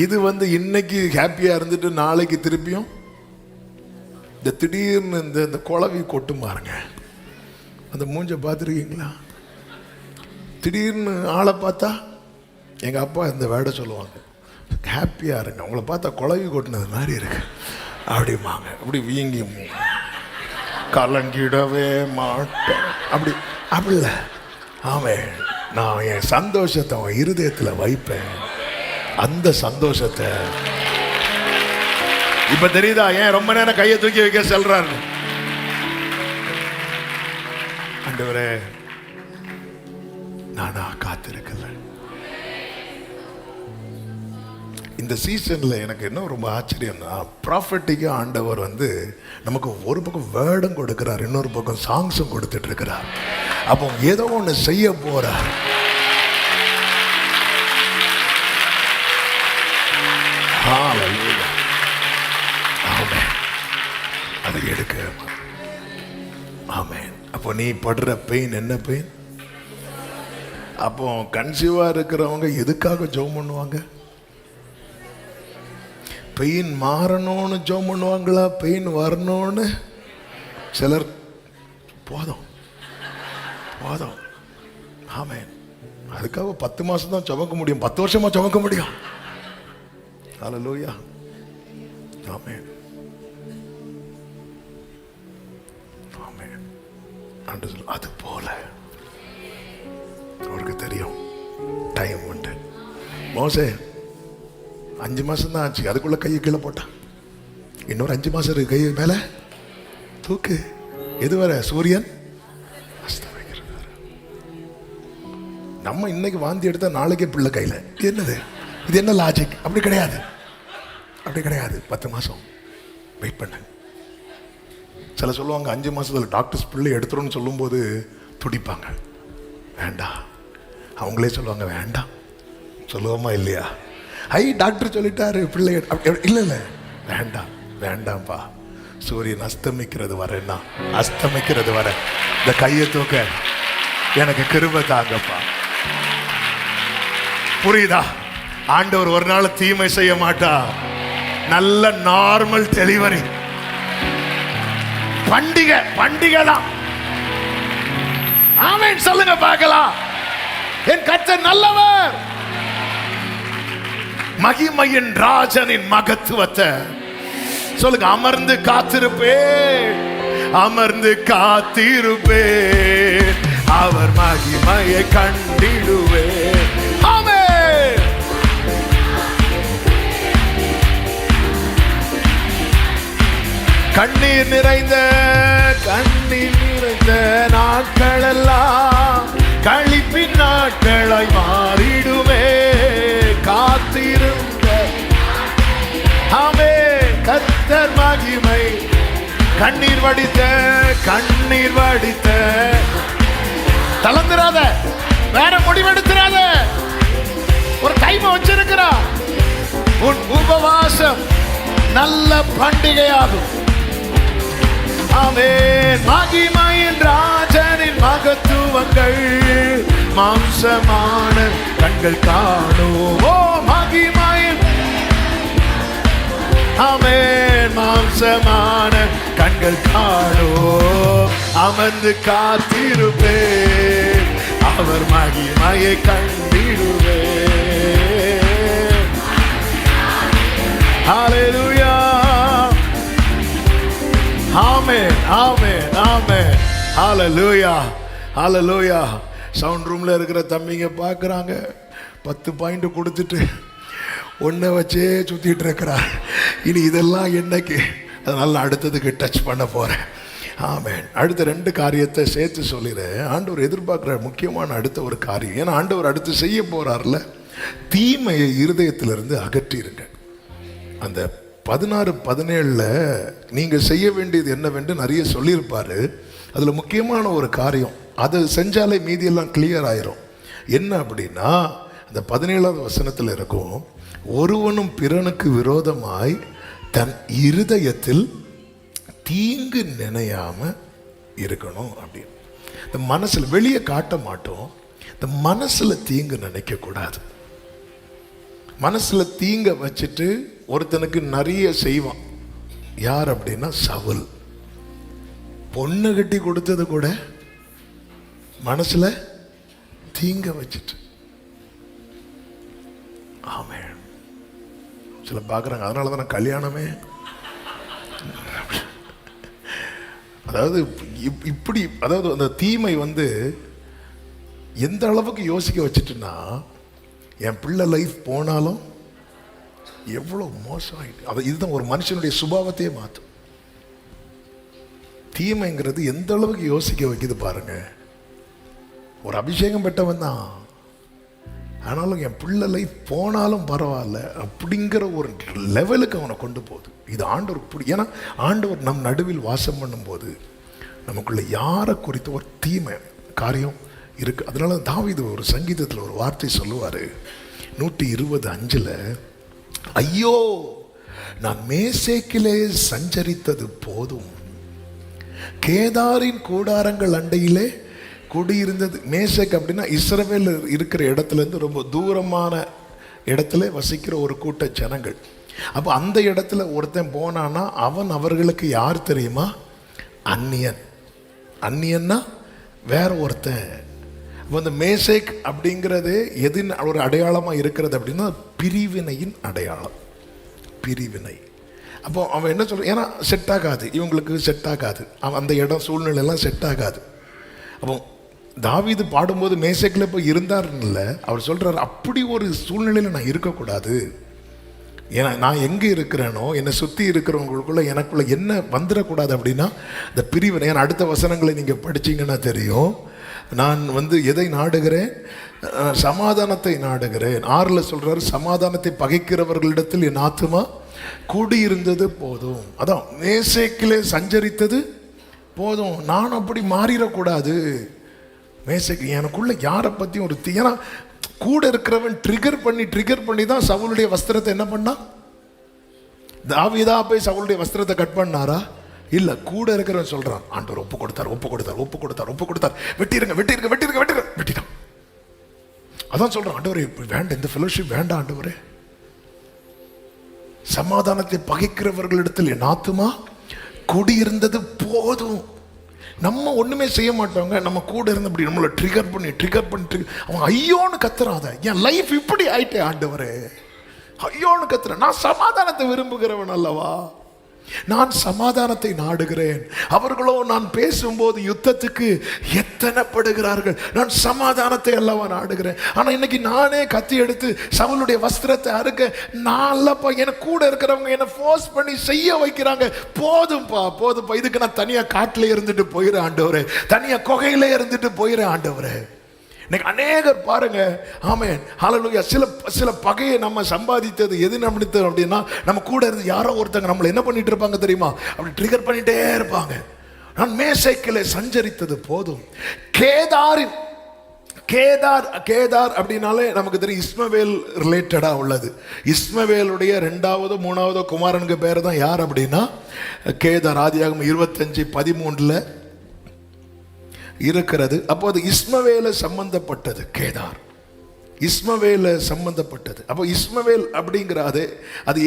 இது இன்னைக்கு ஹாப்பியா இருந்துட்டு நாளைக்கு திருப்பியும் இந்த திடீர்னு இந்த குழவி கொட்டும் பாருங்க, அந்த மூஞ்ச பார்த்துருக்கீங்களா? திடீர்னு ஆளை பார்த்தா எங்கள் அப்பா இந்த வேடை சொல்லுவாங்க, ஹாப்பியாக இருங்க, உங்களை பார்த்தா குழவி கொட்டினது மாதிரி இருக்கு அப்படிம்பாங்க. அப்படி வீங்கி கலங்கிடவே மாட்டேன் அப்படி அப்படி இல்லை. ஆமாம், நான் என் சந்தோஷத்தை அவன் இருதயத்தில் வைப்பேன். அந்த சந்தோஷத்தை இப்ப தெரியுதா ஏன் ரொம்ப நேரம் கையை தூக்கி வைக்க சொல்றாரு? ஆண்டவரே, நானா காத்திருக்கல. இந்த சீசன்ல எனக்கு என்ன ரொம்ப ஆச்சரியம்னா, ப்ராஃபட்டிக்கா ஆண்டவர் நமக்கு ஒரு பக்கம் வேர்டும் கொடுக்கிறார், இன்னொரு பக்கம் சாங்ஸும் கொடுத்துட்டு இருக்கிறார். அப்போ ஏதோ ஒன்று செய்ய போறார். அதை எடுக்க. ஆமென். அப்போ நீ படுற பெயின் என்ன பெயின்? அப்போ கன்சீவா இருக்கிறவங்க எதுக்காக ஜெபம் பண்ணுவாங்க? பெயின் மாறணும்னு ஜெபம் பண்ணுவாங்களா, பெயின் வரணும்னு? சிலர் போதும் போதும். ஆமென். அதுக்காக 10 மாசம் தான் சுமக்க முடியும், 10 வருஷமா சுமக்க முடியும். ஹல்லேலூயா. ஆமென். ஆமென். அது போல அவருக்கு தெரியும் டைம் உண்டு. மோசே 5 மாசம் தான் ஆச்சு, அதுக்குள்ள கையை கீழே போட்டான். இன்னொரு 5 மாசம் இருக்கு, கையை மேல தூக்கு. எதுவரை? சூரியன் அஸ்தமிக்கிறார். நம்ம இன்னைக்கு வாந்தி எடுத்தா நாளைக்கே பிள்ளை கையில. என்னது இது? என்ன லாஜிக்? அப்படி கிடையாது, அப்படி கிடையாது. 10 மாசம் வெயிட் பண்ண. சில சொல்லுவாங்க 5 மாசத்துல டாக்டர்ஸ் பிள்ளை எடுத்துருன்னு சொல்லும்போது துடிப்பாங்க. வேண்டாம், அவங்களே சொல்லுவாங்க வேண்டாம். சொல்லுவோமா இல்லையா? டாக்டர் சொல்லிட்டாரு பிள்ளை இல்லை இல்லை, வேண்டாம் வேண்டாம்ப்பா. சூரியன் அஸ்தமிக்கிறது வரேன்னா அஸ்தமிக்கிறது வர இந்த கையை தூக்க எனக்கு கிருபை தாங்கப்பா. புரியுதா? ஆண்டவர் ஒரு நாள் தீமை செய்ய மாட்டா. நல்ல நார்மல் டெலிவரி. பண்டிகை பண்டிகை தான். ஆமென் சொல்லுங்க பார்க்கலாம். என் கர்த்தர் நல்லவர். மகிமையின் ராஜனின் மகத்துவத்தை சொல்லுங்க. அமர்ந்து காத்திருப்பேன், அமர்ந்து காத்திருப்பேன், அவர் மகிமையை கண்டிடுவேன். ஆமென். கண்ணீர் நிறைந்த நாட்களெல்லாம் களிப்பின் நாட்களாய் மாறிடுவே. காத்திருந்த ஆமென் கர்த்தர் மகிமை. கண்ணீர் வடித்த தளர்ந்துராத, வேற முடிவெடுத்துறாத. ஒரு டைம் வச்சிருக்கிறா. உன் உபவாசம் நல்ல பண்டிகையாகும். ஆமென். மகிமையின் ராஜனின் மகத்துவங்கள் மாம்சமான கண்கள் காணும். ஓ மகிமையின் ஆமென் மாம்சமான கண்கள் காணும். அமர்ந்து காத்திருப்பேன், அவர் மகிமையை கண்டிடுவேன். ஹல்லேலூயா. ஆமென் ஆமென் ஆமென். ஹல்லேலூயா ஹல்லேலூயா. சவுண்ட் ரூம்ல இருக்கிற தம்பிங்க பார்க்குறாங்க. 10 பாயிண்ட் கொடுத்துட்டு ஒன்றை வச்சே சுற்றிட்டு இருக்கிறார். இனி இதெல்லாம் என்னைக்கு? அதனால அடுத்ததுக்கு டச் பண்ண போகிறேன். ஆமென். அடுத்த 2 காரியத்தை சேர்த்து சொல்லிடுறேன். ஆண்டவர் எதிர்பார்க்குற முக்கியமான அடுத்த ஒரு காரியம். ஏன்னா ஆண்டவர் அடுத்து செய்ய போகிறார்ல. தீமையை இருதயத்திலிருந்து அகற்றிருங்க. அந்த 16-17 நீங்கள் செய்ய வேண்டியது என்னவென்று நிறைய சொல்லியிருப்பார். அதில் முக்கியமான ஒரு காரியம், அதை செஞ்சாலே மீதியெல்லாம் கிளியர் ஆயிரும். என்ன அப்படின்னா, அந்த 17வது வசனத்தில் இருக்கும், ஒருவனும் பிறனுக்கு விரோதமாய் தன் இருதயத்தில் தீங்கு நினையாம இருக்கணும் அப்படின்னு. இந்த மனசில் வெளியே காட்ட மாட்டோம், இந்த மனசுல தீங்கு நினைக்க கூடாது. மனசுல தீங்க வச்சுட்டு ஒருத்தனுக்கு நிறைய செய்வான். யார் அப்படின்னா சவுல். பொண்ணு கட்டி கொடுத்தது கூட மனசுல தீங்க வச்சுட்டு. ஆமென். சில பார்க்குறாங்க, அதனால தான் கல்யாணமே. அதாவது இப்படி, அதாவது அந்த தீமை வந்து எந்த அளவுக்கு யோசிக்க வச்சுட்டுன்னா, என் பிள்ளை லைஃப் போனாலும் எவ்வளோ மோசம் ஆகிட்டு. அது இதுதான் ஒரு மனுஷனுடைய சுபாவத்தையே மாற்றும். தீமைங்கிறது எந்த அளவுக்கு யோசிக்க வைக்குது பாருங்க. ஒரு அபிஷேகம் பெற்றவன் தான், ஆனாலும் என் பிள்ளை லைஃப் போனாலும் பரவாயில்ல அப்படிங்கிற ஒரு லெவலுக்கு அவனை கொண்டு போகுது. இது ஆண்டவர் ஏன்னா ஆண்டவர் நம் நடுவில் வாசம் பண்ணும்போது நமக்குள்ள யாரை குறித்த ஒரு தீமை காரியம் இருக்கு. அதனால தாவீது ஒரு சங்கீதத்தில் ஒரு வார்த்தை சொல்லுவார், 120:5, ஐயோ நான் மேசேக்கிலே சஞ்சரித்தது போதும், கேதாரின் கூடாரங்கள் அண்டையிலே குடியிருந்தது. மேசேக் அப்படின்னா இஸ்ரவேல் இருக்கிற இடத்துல இருந்து ரொம்ப தூரமான இடத்துல வசிக்கிற ஒரு கூட்ட ஜனங்கள். அப்போ அந்த இடத்துல ஒருத்தன் போனான்னா அவன் அவர்களுக்கு யார் தெரியுமா? அந்நியன். அந்நியன்னா வேற ஒருத்தன். அப்போ அந்த மேசேக் அப்படிங்கிறது எதின் ஒரு அடையாளமாக இருக்கிறது அப்படின்னா பிரிவினையின் அடையாளம். பிரிவினை. அப்போ அவன் என்ன சொல்ற, ஏன்னா செட் ஆகாது, இவங்களுக்கு செட் ஆகாது, அந்த இடம் சூழ்நிலையெல்லாம் செட் ஆகாது. அப்போ தாவீது பாடும்போது மேசேக்கில் இப்போ இருந்தாருன்னு அவர் சொல்கிறார், அப்படி ஒரு சூழ்நிலையில் நான் இருக்கக்கூடாது. ஏன்னா நான் எங்கே இருக்கிறேனோ என்னை சுற்றி இருக்கிறவங்களுக்குள்ள எனக்குள்ள என்ன வந்துடக்கூடாது அப்படின்னா இந்த பிரிவினை. ஏன்னா அடுத்த வசனங்களை நீங்கள் படிச்சிங்கன்னா தெரியும். நான் எதை நாடுகிறேன்? சமாதானத்தை நாடுகிறேன். 6 சொல்கிறார், சமாதானத்தை பகைக்கிறவர்களிடத்தில் என் ஆத்துமா கூடியிருந்தது போதும். அதான் மேசேக்கிலே சஞ்சரித்தது போதும். நான் அப்படி மாறிடக்கூடாது. மேசேக்கு எனக்குள்ள யாரை பற்றியும் ஒரு ஏன்னா கூட இருக்கிறவன் ட்ரிகர் பண்ணி தான் சவுளுடைய வஸ்திரத்தை என்ன பண்ணா? தாவீதா போய் சவுளுடைய வஸ்திரத்தை கட் பண்ணாரா? இல்லை, கூட இருக்கிறவன் சொல்றான், ஆண்டவர் ஒப்பு கொடுத்தார், வெட்டிட்டான். அதான் சொல்றான், ஆண்டவரே வேண்டாம், இந்த ஃபெலோஷிப் வேண்டாம் ஆண்டவரே. சமாதானத்தை பகைக்கிறவர்களிடத்தில் என் ஆத்துமா குடியிருந்தது போதும். நம்ம ஒண்ணுமே செய்ய மாட்டோங்க, நம்ம கூட இருந்து அப்படி நம்மளை ட்ரிகர் பண்ணி அவன் ஐயோன்னு கத்துறாத, என் லைஃப் இப்படி ஆயிட்டே ஆண்டவரே, ஐயோன்னு கத்துற. நான் சமாதானத்தை விரும்புகிறவன் அல்லவா, நான் சமாதானத்தை நாடுகிறேன். அவர்களோ நான் பேசும்போது யுத்தத்துக்கு எத்தனைப்படுகிறார்கள். நான் சமாதானத்தை அல்லவா நாடுகிறேன். ஆனா இன்னைக்கு நானே கத்தி எடுத்து சவுளுடைய வஸ்திரத்தை அறுக்க நான் அல்லப்பா, எனக்கு கூட இருக்கிறவங்க என்ன ஃபோர்ஸ் பண்ணி செய்ய வைக்கிறாங்க. போதும்பா, இதுக்கு நான் தனியா காட்டுல இருந்துட்டு போயிடுறேன் ஆண்டவரே, தனியா குகையில இருந்துட்டு போயிடுறேன் ஆண்டவரே. இன்னைக்கு அநேகர் பாருங்க, ஆமென், ஹல்லேலூயா, சில பகையை நம்ம சம்பாதித்தது எது நம்பித்தது அப்படின்னா, நம்ம கூட இருந்து யாரோ ஒருத்தங்க நம்மளை என்ன பண்ணிட்டு இருப்பாங்க தெரியுமா? அப்படி ட்ரிகர் பண்ணிட்டே இருப்பாங்க. நான் மேசேக்கிலே சஞ்சரித்தது போதும். கேதார் அப்படின்னாலே நமக்கு தெரியும், இஸ்மவேல் ரிலேட்டடா உள்ளது. இஸ்மவேலுடைய 2வது 3வது குமாரனுக்கு பேர் தான் யார் அப்படின்னா கேதார். ஆதியாகமம் 25:13 இருக்கிறது. அப்போ அது இஸ்மவேல சம்பந்தப்பட்டது. கேதார் இஸ்மவேல சம்பந்தப்பட்டது. அப்போ இஸ்மவேல் அப்படிங்கிறது அது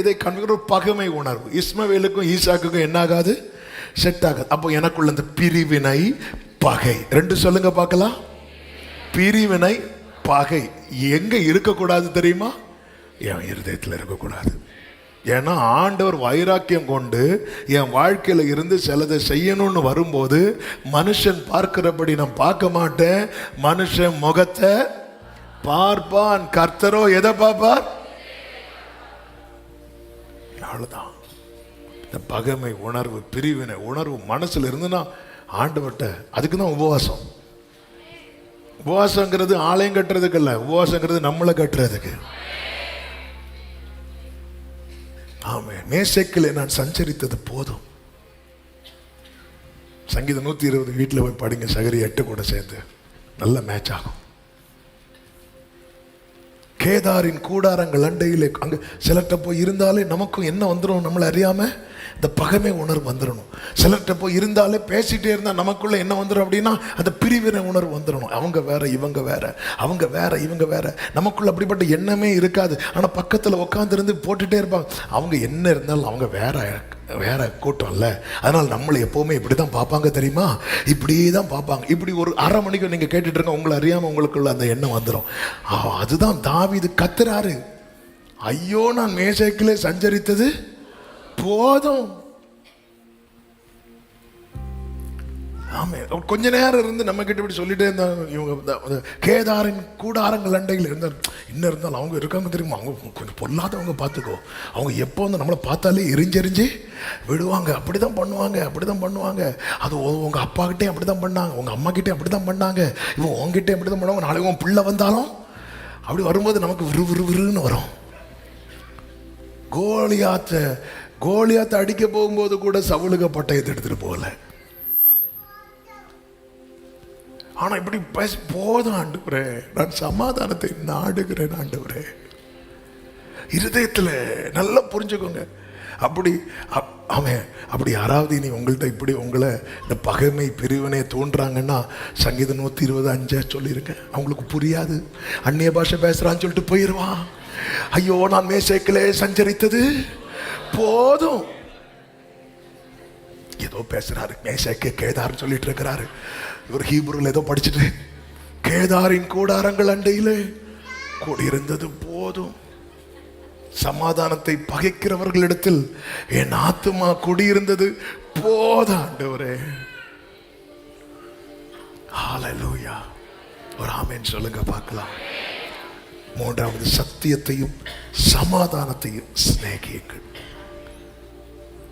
எதை காண்பிக்கிற பகைமை உணர்வு. இஸ்மவேலுக்கும் ஈசாக்குக்கும் என்ன ஆகாது? செட் ஆகாது. அப்போ எனக்குள்ள இந்த பிரிவினை, பகை, 2 சொல்லுங்க பார்க்கலாம். பிரிவினை, பகை எங்க இருக்கக்கூடாது தெரியுமா? என் இருதயத்தில் இருக்கக்கூடாது. ஏன்னா ஆண்டவர் வைராக்கியம் கொண்டு என் வாழ்க்கையில இருந்து சிலதை செய்யணும்னு வரும்போது மனுஷன் பார்க்கிறபடி நான் பார்க்க மாட்டேன். மனுஷன் முகத்தை பார்ப்பான், கர்த்தரோ எதை பார்ப்பார்? அவ்வளவுதான். இந்த பகைமை உணர்வு, பிரிவினை உணர்வு மனசுல இருந்துன்னா ஆண்டவர்கிட்ட, அதுக்கு தான் உபவாசம். உபவாசங்கிறது ஆலயம் கட்டுறதுக்கு இல்லை, உபவாசங்கிறது நம்மளை கட்டுறதுக்கு. ஆமென். மேசேக்கிலே நான் சஞ்சரித்தது போதும். சங்கீதம் 120 வீட்டில் போய் படிங்க, சகரி 8 கூட சேர்ந்து நல்ல மேட்ச் ஆகும். கேதாரின் கூடாரங்கள் அண்டையிலே அங்கே சிலர்கிட்ட போய் இருந்தாலே நமக்கும் என்ன வந்துடும், நம்மளை அறியாமல் இந்த பகைமை உணர்வு வந்துடணும். சிலர்கிட்ட போய் இருந்தாலே பேசிகிட்டே இருந்தால் நமக்குள்ளே என்ன வந்துடும் அப்படின்னா அந்த பிரிவினை உணர்வு வந்துடணும். அவங்க வேற இவங்க வேற, அவங்க வேற இவங்க வேற. நமக்குள்ள அப்படிப்பட்ட எண்ணமே இருக்காது. ஆனால் பக்கத்தில் உட்காந்துருந்து போட்டுகிட்டே இருப்பாங்க. அவங்க என்ன இருந்தாலும் அவங்க வேற கூட்டம் இல்லை. அதனால் நம்மளை எப்போவுமே இப்படி தான் பார்ப்பாங்க தெரியுமா, இப்படி தான் பார்ப்பாங்க. இப்படி ஒரு அரை மணிக்கு நீங்கள் கேட்டுட்டு இருங்க, உங்களை அறியாமல் உங்களுக்குள்ள அந்த எண்ணம் வந்துடும். அதுதான் தாவீது கத்துறாரு, ஐயோ நான் மேசேக்கிலே சஞ்சரித்தது போதும். ஆமே, கொஞ்ச நேரம் இருந்து நம்ம கிட்ட இப்படி சொல்லிட்டே இருந்தாங்க. இவங்க கேதாரின் கூடாரங்கள் அண்டையில் இருந்தார். இன்னும் இருந்தாலும் அவங்க இருக்காங்க தெரியுமா, அவங்க கொஞ்சம் பொல்லாதவங்க, பார்த்துக்கோ. அவங்க எப்போ வந்து நம்மளை பார்த்தாலே எரிஞ்செறிஞ்சு விடுவாங்க. அப்படி தான் பண்ணுவாங்க, அப்படி தான் பண்ணுவாங்க. அது உங்கள் அப்பாக்கிட்டே அப்படி தான் பண்ணாங்க, உங்கள் அம்மாக்கிட்டே அப்படி தான் பண்ணாங்க, இவன் உங்ககிட்டே அப்படி தான் பண்ணுவாங்க. நாளைக்கு உன் பிள்ளை வந்தாலும் அப்படி வரும்போது நமக்கு விறுவிறுன்னு வரும். கோலியாத்தை அடிக்க போகும்போது கூட சவுலுக்கு பட்டயத்தை எடுத்துட்டு போகல. ஆனா இப்படி பேச போதும் ஆண்டவரே, நான் சமாதானத்தை நாடுகிறேன் ஆண்டவரே. இருதயத்தில் நல்லா புரிஞ்சுக்கோங்க. அப்படி யாராவது நீ உங்கள்கிட்ட இப்படி உங்களை இந்த பகைமை பிரிவினை தோன்றாங்கன்னா சங்கீதம் 125 சொல்லிருங்க. அவங்களுக்கு புரியாது, அந்நிய பாஷை பேசுறான்னு சொல்லிட்டு போயிடுவான். ஐயோ நான் மேசேக்கிலே சஞ்சரித்தது போதும். ஏதோ பேசுறாரு, மேசேக்கு கேதார்னு சொல்லிட்டு இருக்கிறாரு. இவர் ஹீப்ருல ஏதோ படிச்சுட்டு கேதாரின் கூடாரங்கள் அண்டையிலே கூடியிருந்தது போதும். சமாதானத்தை பகைக்கிறவர்களிடத்தில் என் ஆத்துமா குடியிருந்தது போதும் ஆண்டவரே. ஹல்லேலூயா. ஒரு ஆமென் சொல்லுங்க பார்க்கலாம். மூன்றாவது, சத்தியத்தையும் சமாதானத்தையும் சிநேகியுங்கள்.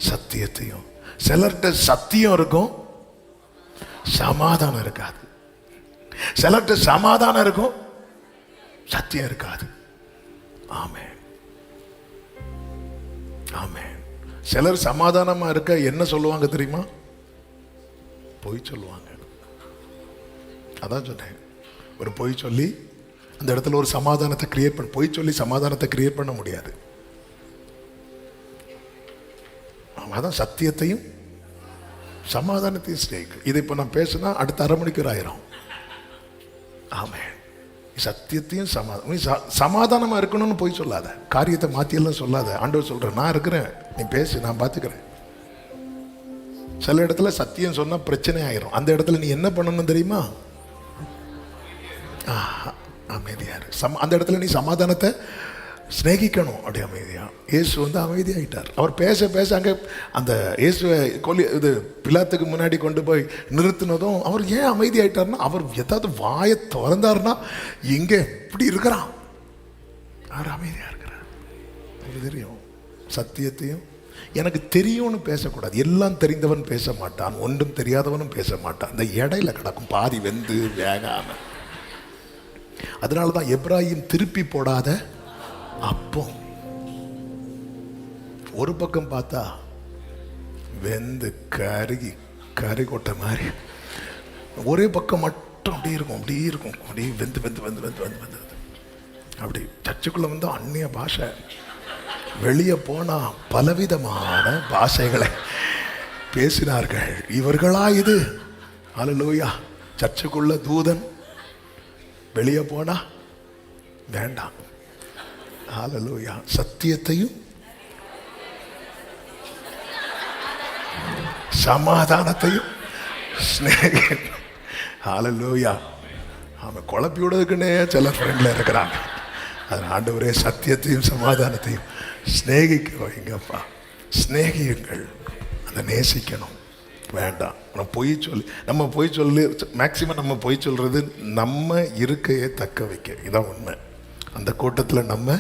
சத்தியத்தையும், சிலர்கிட்ட சத்தியம் இருக்கும், சமாதானம் இருக்காது. சிலர்கிட்ட சமாதானம் இருக்கும், சத்தியம் இருக்காது. ஆமென், ஆமென். சிலர் சமாதானமா இருக்க என்ன சொல்லுவாங்க தெரியுமா, பொய் சொல்லுவாங்க. அதான் சொன்னேன், ஒரு பொய் சொல்லி அந்த இடத்துல ஒரு சமாதானத்தை கிரியேட் பண்ண, பொய் சொல்லி சமாதானத்தை கிரியேட் பண்ண முடியாது. அதான் சத்தியத்தையும் சமாதானத்தையும் ஸ்நேகிக்க. இதை இப்போ நான் பேசுனா அடுத்த அரை மணிக்கு ஆயிரும். ஆமென். சத்தியத்தையும் சமாதானமா இருக்கணும்னு போய் சொல்லாத, காரியத்தை மாத்தியெல்லாம் சொல்லாத. ஆண்டவர் சொல்றேன், நான் இருக்கிறேன், நீ பேசு, நான் பார்த்துக்கிறேன். சில இடத்துல சத்தியம் சொன்னா பிரச்சனை ஆயிரும். அந்த இடத்துல நீ என்ன பண்ணணும் தெரியுமா, அமைதியா இரு. அந்த இடத்துல நீ சமாதானத்தை சிநேகிக்கணும். அப்படி அமைதியா. இயேசு வந்து அமைதியாயிட்டார். அவர் பேச பேச அங்கே அந்த இயேசுவை இது பிலாத்துக்கு முன்னாடி கொண்டு போய் நிறுத்தினதும் அவர் ஏன் அமைதியாயிட்டார்னா, அவர் ஏதாவது வாயை திறந்தாருன்னா எங்கே இப்படி இருக்கிறான், அவர் அமைதியா இருக்கிறார். அவருக்கு தெரியும். சத்தியத்தையும் எனக்கு தெரியும்னு பேசக்கூடாது. எல்லாம் தெரிந்தவன் பேச மாட்டான், ஒன்றும் தெரியாதவனும் பேச மாட்டான். இந்த இடையில கிடக்கும், பாதி வெந்து வேகாம. அதனாலதான் எப்ராஹிம் திருப்பி போடாத அப்போ ஒரு பக்கம் பார்த்தா வெந்து கறி கொட்ட மாதிரி, ஒரே பக்கம் மட்டும் அப்படியே இருக்கும், அப்படியே வெந்து வெந்து வெந்து வெந்து வெந்து வெந்து அப்படி. சர்ச்சுக்குள்ள வந்து அந்நிய பாஷை, வெளியே போனா பலவிதமான பாஷைகளை பேசினார்கள். இவர்களா இது? ஹல்லேலூயா. சர்ச்சுக்குள்ள தூதன், வெளியே போனா வேண்டாம். ஹல்லேலூயா. சத்தியத்தையும் சமாதானத்தையும் ஹல்லேலூயா. அவன் குழப்பி விடுறதுக்குன்னே சில ஃப்ரெண்ட்ல இருக்கிறாங்க. அது ஆண்டவரே சத்தியத்தையும் சமாதானத்தையும் சிநேகிக்க வைங்கப்பா. சிநேகியுங்கள், அதை நேசிக்கணும். வேண்டாம் நம்ம பொய் சொல்லி மேக்சிமம் நம்ம பொய் சொல்றது நம்ம இருக்கையை தக்க வைக்க, இதான் உண்மை. அந்த கூட்டத்தில் நம்ம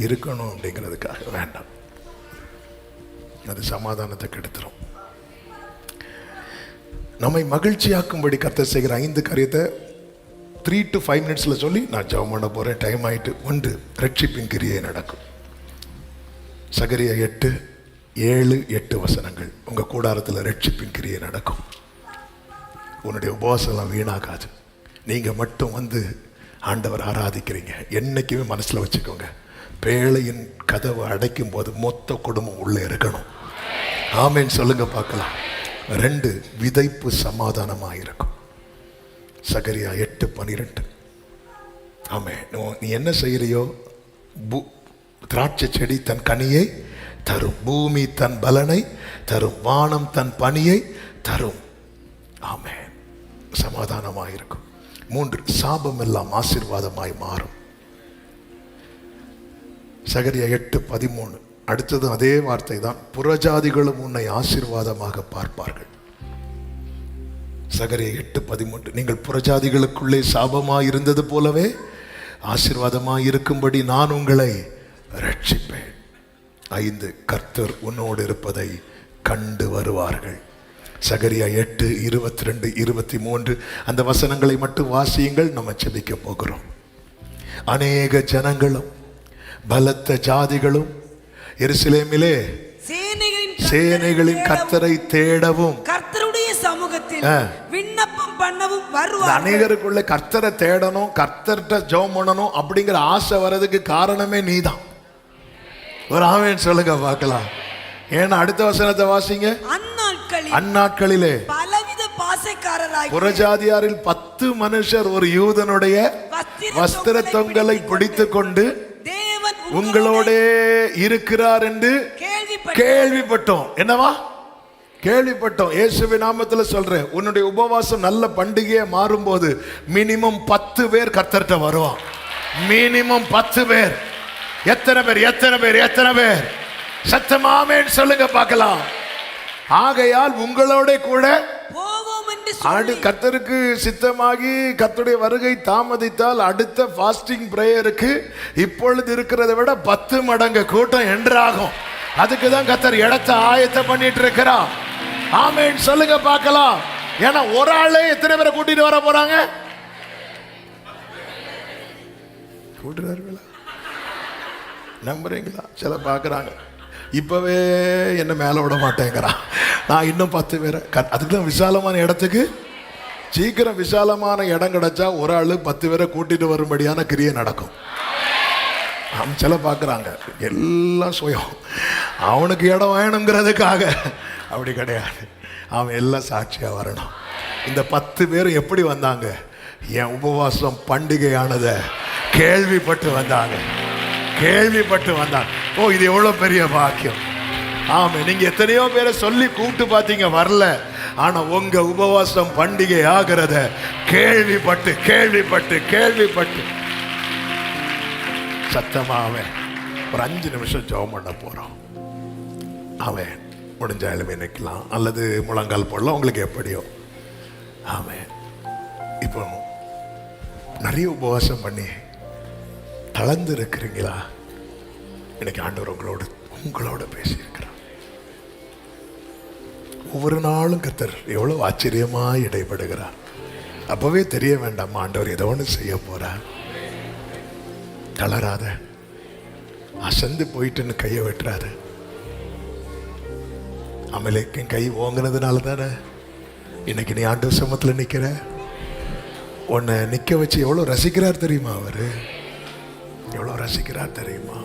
இருக்கணும் அப்படிங்கிறதுக்காக வேண்டாம். அது சமாதானத்தை கெடுத்துரும். நம்மை மகிழ்ச்சியாக்கும்படி கர்த்தர் செய்கிற 5 காரியத்தை 3 to 5 minutes சொல்லி நான் ஜெபம் பண்ண போறேன். டைம் ஆயிட்டு. 1, ரட்சிப்பின் கிரியை நடக்கும். சகரியா 8:7-8 வசனங்கள். உங்க கூடாரத்தில் ரட்சிப்பின் கிரியை நடக்கும். உன்னுடைய உபவாசம் வீணாகாது. நீங்க மட்டும் வந்து ஆண்டவர் ஆராதிக்கிறீங்க, என்னைக்குமே மனசுல வச்சுக்கோங்க, பேழையின் கதவை அடைக்கும் போது மொத்த குடும்பம் உள்ளே இருக்கணும். ஆமென் சொல்லுங்க பார்க்கலாம். 2, விதைப்பு சமாதானமாக இருக்கும். சகரியா 8:12. ஆமென். நீ என்ன செய்யறியோ, திராட்சை செடி தன் கனியை தரும், பூமி தன் பலனை தரும், வானம் தன் பனியை தரும். ஆமென். சமாதானமாக இருக்கும். 3, சாபம் எல்லாம் ஆசீர்வாதமாய் மாறும். சகரியா 8:13. அடுத்தது அதே வார்த்தை தான், புறஜாதிகளும் உன்னை ஆசீர்வாதமாக பார்ப்பார்கள். சகரியா 8:13. நீங்கள் புறஜாதிகளுக்குள்ளே சாபமாய் இருந்தது போலவே ஆசீர்வாதமாய் இருக்கும்படி நான் உங்களை ரட்சிப்பேன். 5, கர்த்தர் உன்னோடு இருப்பதை கண்டு வருவார்கள். சகரியா 8:22, 23 அந்த வசனங்களை மட்டும் வாசியுங்கள். நம்ம ஜெபிக்க போகிறோம். அநேக ஜனங்களும் பலத்த ஜாதிகளும் எருசலேமிலே சேனைகளின் கர்த்தரை தேடவும் கர்த்தருடைய சமூகத்தில் விண்ணப்பம் பண்ணவும் வருவார்கள். அநேகருக்குள்ள கர்த்தரை தேடணும், கர்த்தர்ட்ட ஜெபம் பண்ணணும் அப்படிங்கிற ஆசை வர்றதுக்கு காரணமே நீதான். ஒரு ஆமென் சொல்லுங்க பார்க்கலாம். ஏன்னா அடுத்த வசனத்தை வாசிங்க. அந்நாட்களிலே பலவித பாசைக்காரராய் புறஜாதியாரில் 10 மனுஷர் ஒரு யூதனுடைய வஸ்திர தொங்கலை பிடித்துக் கொண்டு உங்களோட இருக்கிறார் என்று கேள்விப்பட்டோம். என்னவா கேள்விப்பட்டோம்? இயேசுவின் நாமத்துல சொல்றேன், உன்னுடைய உபவாசம் நல்ல பண்டிகையை மாறும்போது மினிமம் 10 பேர் கர்த்தர்ட்ட வருவான். மினிமம் 10 பேர். எத்தனை பேர்? எத்தனை பேர்? எத்தனை பேர்? சத்தமாமேன்னு சொல்லுங்க பார்க்கலாம். ஆகையால் உங்களோட கூட கர்த்தருக்கு சித்தமாகி கர்த்தருடைய வருகை தாமதித்தால் அடுத்த ஃபாஸ்டிங் பிரேயருக்கு இப்பொழுது இருக்கிறதை விட 10 மடங்கு கூட்டம் என்றாகும். அதுக்கு தான் கர்த்தர் இடத்தை ஆயத்தம் பண்ணிட்டு இருக்கிறார். ஆமென் சொல்லுங்க பார்க்கலாம். ஏன்னா ஒரு ஆளே எத்தனை பேரை கூட்டிட்டு வர போறாங்க? கூட்டுறாருங்களா? நம்புறீங்களா? சில பார்க்குறாங்க, இப்போவே என்ன மேலே விட மாட்டேங்கிறான், நான் இன்னும் 10 பேரை. அதுக்கு தான் விசாலமான இடத்துக்கு சீக்கிரம் விசாலமான இடம் கிடைச்சா ஒரு ஆள் 10 பேரை கூட்டிட்டு வரும்படியான கிரியை நடக்கும். சில பார்க்குறாங்க எல்லாம் சுயம், அவனுக்கு இடம் வேணுங்கிறதுக்காக. அப்படி கிடையாது. அவன் எல்லாம் சாட்சியாக வரணும். இந்த 10 பேரும் எப்படி வந்தாங்க? என் உபவாசம் பண்டிகையானதை கேள்விப்பட்டு வந்தாங்க. கேள்விப்பட்டு வந்தாங்க. ஓ, இது எவ்வளோ பெரிய பாக்கியம். ஆமாம், நீங்கள் எத்தனையோ பேரை சொல்லி கூப்பிட்டு பார்த்தீங்க, வரல. ஆனால் உங்கள் உபவாசம் பண்டிகை ஆகிறத கேள்விப்பட்டு கேள்விப்பட்டு கேள்விப்பட்டு சத்தமாக அவன் ஒரு 5 நிமிஷம் ஜெபம் பண்ண போகிறோம். அவன் முடிஞ்சாலும் நினைக்கலாம் அல்லது முழங்கால் போடலாம், உங்களுக்கு எப்படியோ. அவன் இப்போ நிறைய உபவாசம் பண்ணி தளர்ந்து இருக்கிறீங்களா? இன்னைக்கு ஆண்டவர் உங்களோட பேசியிருக்கிறார். ஒவ்வொரு நாளும் கர்த்தர் எவ்வளவு ஆச்சரியமா இடைப்படுகிறார். அப்பவே தெரிய வேண்டாம், ஆண்டவர் ஏதோ ஒன்று செய்ய போறார். தளராத, அசந்து போயிட்டுன்னு கையை வெட்டுறாரு. அமலேக்கும் கை ஓங்கினதுனால தானே இன்னைக்கு நீ ஆண்டவர் சமூகத்தில் நிற்கிற. உன்னை நிற்க வச்சு எவ்வளோ ரசிக்கிறார் தெரியுமா? அவர் எவ்வளோ ரசிக்கிறார் தெரியுமா?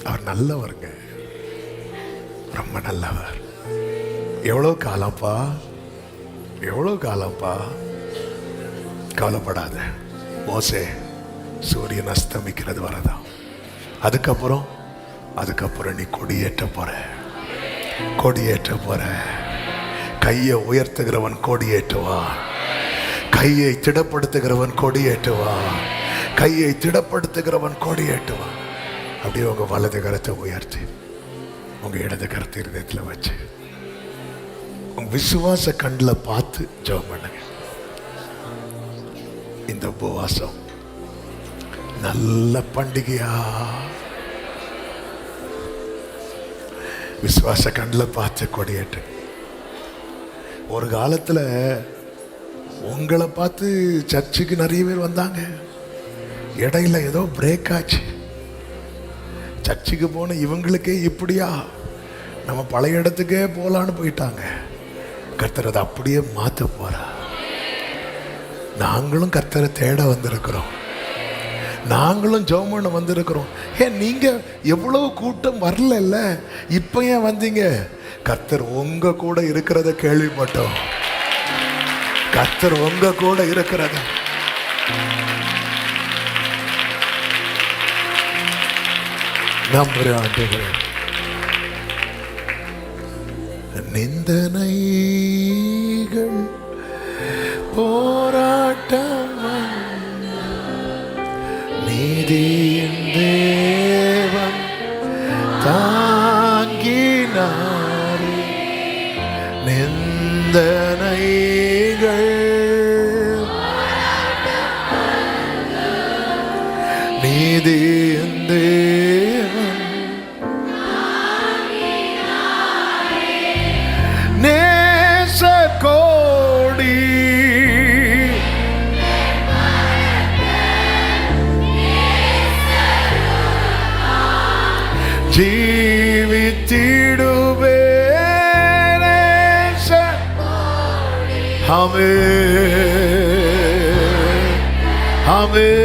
அவர் நல்லவருங்க, ரொம்ப நல்லவர். எவ்வளோ காலம்ப்பா, எவ்வளோ காலம்ப்பா. கவலைப்படாத மோசே, சூரியன் அஸ்தமிக்கிறது வரதான். அதுக்கப்புறம் நீ கொடியேற்ற போற. கையை உயர்த்துகிறவன் கொடியேற்றுவான். கையை திடப்படுத்துகிறவன் கொடியேற்றுவான். அப்படியே உங்க வலது கரத்தை உயர்த்தி உங்க இடது கரத்தை இருதயத்தில் வச்சு உங்க விசுவாச கண்ணில் பார்த்து ஜெபம் பண்ணுங்க. இந்த உபவாசம் நல்ல பண்டிகையா விசுவாச கண்ணில் பார்த்து கொடியேற்று. ஒரு காலத்தில் உங்களை பார்த்து சர்ச்சுக்கு நிறைய பேர் வந்தாங்க. இடையில ஏதோ பிரேக் ஆச்சு. சர்ச்சுக்கு போன இவங்களுக்கே இப்படியா, நம்ம பழைய இடத்துக்கே போலான்னு போயிட்டாங்க. கர்த்தர் அதை அப்படியே மாற்ற போறா. நாங்களும் கர்த்தரை தேட வந்திருக்கிறோம், நாங்களும் ஜெபம் பண்ண வந்திருக்கிறோம். ஏன் நீங்க எவ்வளவு கூட்டம் வரல, இப்ப ஏன் வந்தீங்க? கர்த்தர் உங்க கூட இருக்கிறத கேள்விப்பட்டோம். கர்த்தர் உங்க கூட இருக்கிறத நம்புறேன் ஆண்டவரே. நிந்தனைகள் போராட்டம் நீதியின் தேவன் தாங்கினாரே. நிந்தனைகள் நீதியின் தேவன் நேச கோடி ஜீவித்திடுவே நேச. ஆமென், ஆமென்.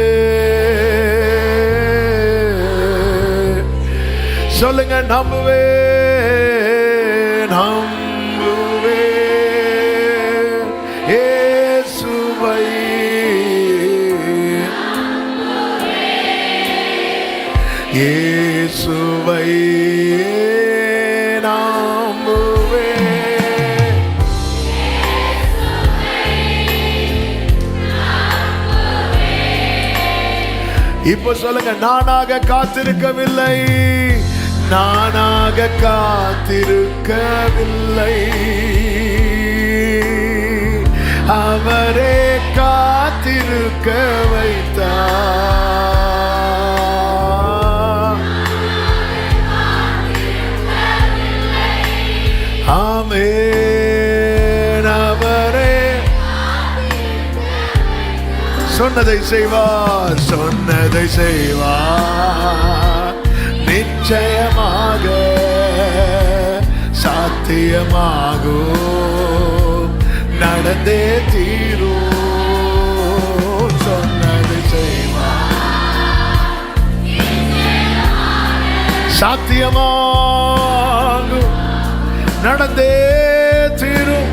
சொல்லுங்க, நம்புவே நம்புவே இயேசுவை. இயேசுவை நம்புவே. இப்போ சொல்லுங்க, நானாக காத்திருக்கவில்லை, நானாக காத்திருக்கவில்லை, அவரே காத்திருக்க வைத்தார். ஆமென், அவரே சொன்னதை செய்வார், சொன்னதை செய்வார். நிச்சயமாக சாத்தியமாகும், நடந்தே தீரும். சொன்னதை செய்வார், சாத்தியமாகும், நடந்தே தீரும்.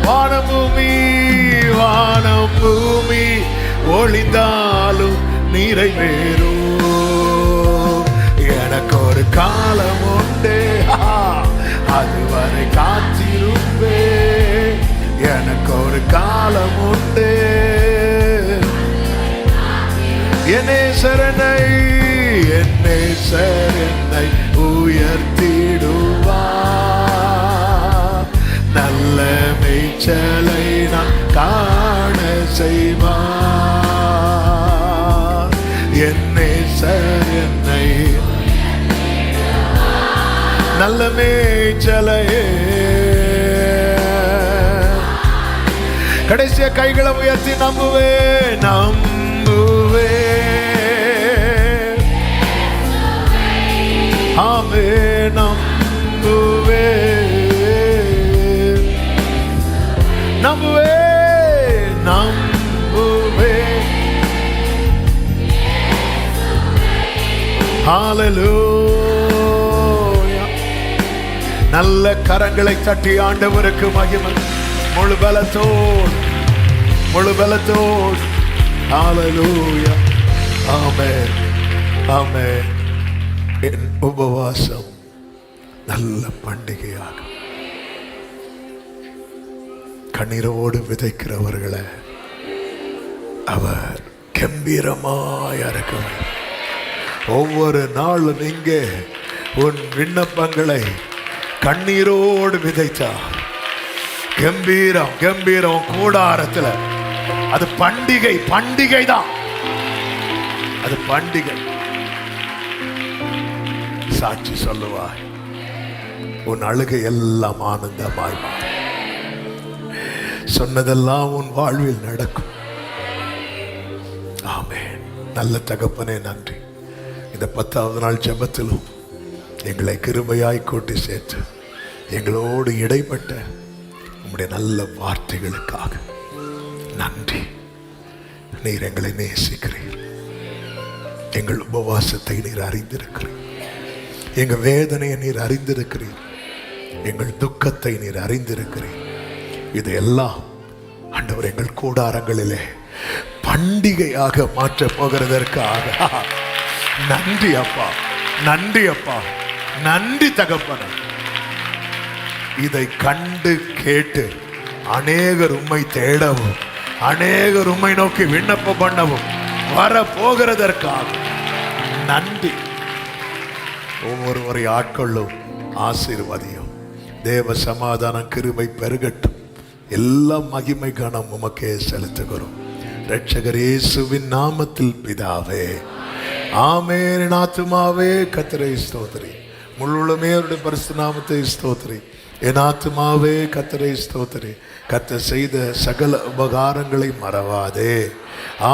வானம் பூமி, வானம் பூமி ஒளிந்தாலும் நிறைவேறும். எனக்கு ஒரு காலம் உண்டு, அதுவரை காத்திருப்பே. எனக்கு ஒரு காலம் உண்டு, என்னே சரணை, என்னே சரணை உயர்த்திடுவார். நல்ல மேய்ச்சலை நான் காண செய்வார். என்னே சரணை நல்ல மேய்ச்சலையே. கடைசியா கைகளை உயர்த்தி நம்புவே நம்புவே. ஆமென், நம்புவே நம்புவே நம்புவே. ஹல்லேலூயா. நல்ல கரங்களை தட்டி ஆண்டவருக்கு மகிமை. முழு பலத்தோடு, முழு பலத்தோடு. ஹல்லேலூயா. ஆமென், ஆமென். என் உபவாசம் நல்ல பண்டிகையாகும். கண்ணீரோடு விதைக்கிறவர்களை அவர் கம்பீரமாய் அறுக்கும். ஒவ்வொரு நாளும் இங்கே உன் விண்ணப்பங்களை கண்ணீரோடு விதைத்தார். கம்பீரம், கம்பீரம் கூடாரத்தில். அது பண்டிகை, பண்டிகை தான் அது, பண்டிகை. சாட்சி சொல்லுவாய், உன் அழுகை எல்லாம் ஆனந்தமாய் மாறும். சொன்னதெல்லாம் உன் வாழ்வில் நடக்கும். ஆமென். நல்ல தகப்பனே, நன்றி. இந்த 10வது நாள் ஜெபத்திலும் எங்களை கிருபையாய் கூட்டி சேர்த்து எங்களோடு இடைப்பட்ட உம்முடைய நல்ல வார்த்தைகளுக்காக நன்றி. நீர் எங்களை நேசிக்கிறீர். எங்கள் உபவாசத்தை நீர் அறிந்திருக்கிறீர். எங்கள் வேதனையை நீர் அறிந்திருக்கிறீர். எங்கள் துக்கத்தை நீர் அறிந்திருக்கிறீர். இதையெல்லாம் ஆண்டவர் எங்கள் கூடாரங்களிலே பண்டிகையாக மாற்ற போகிறதற்காக நன்றி அப்பா, நன்றி அப்பா, நன்றி தகப்பனே. இதை கண்டு கேட்டு அநேகர் உம்மை தேடவும், அநேகர் உம்மை நோக்கி விண்ணப்பம் பண்ணவும் வர போகிறதற்காக நன்றி. ஒவ்வொருவரை ஆட்கொள்ளும், ஆசீர்வதியும். தேவ சமாதானம் கிருபை பெருகட்டும். எல்லா மகிமை கனம் உமக்கே செலுத்துகிறோம். இரட்சகர் இயேசுவின் நாமத்தில் பிதாவே, ஆமென். என் ஆத்துமாவே கர்த்தரை ஸ்தோத்திரி, முழுவதுமே அவருடைய பரிசுத்த நாமத்தை ஸ்தோத்திரி. என் ஆத்துமாவே கர்த்தரை ஸ்தோத்திரி, கர்த்தர் செய்த சகல உபகாரங்களை மறவாதே.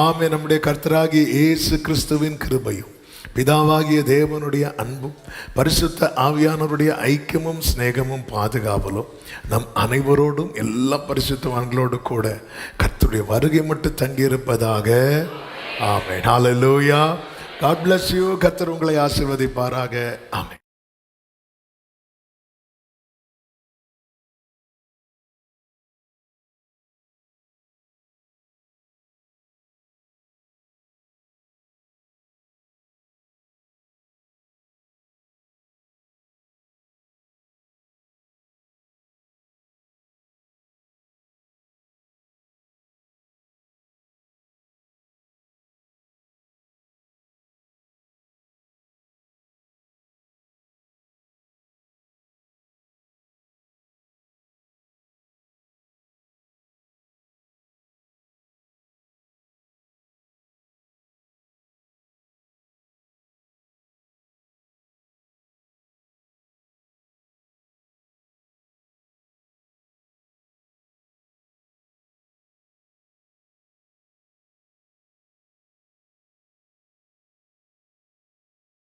ஆமென். நம்முடைய கர்த்தராகிய இயேசு கிறிஸ்துவின் கிருபையும், பிதாவாகிய தேவனுடைய அன்பும், பரிசுத்த ஆவியானவருடைய ஐக்கியமும் சிநேகமும் பாதுகாவலும் நம் அனைவரோடும் எல்லா பரிசுத்தவான்களோடு கூட கர்த்தருடைய வருகை மட்டும் தங்கியிருப்பதாக. ஆமென். ஹல்லேலூயா. God bless you. கர்த்தர் உங்களை ஆசீர்வதிப்பாராக. ஆமென்.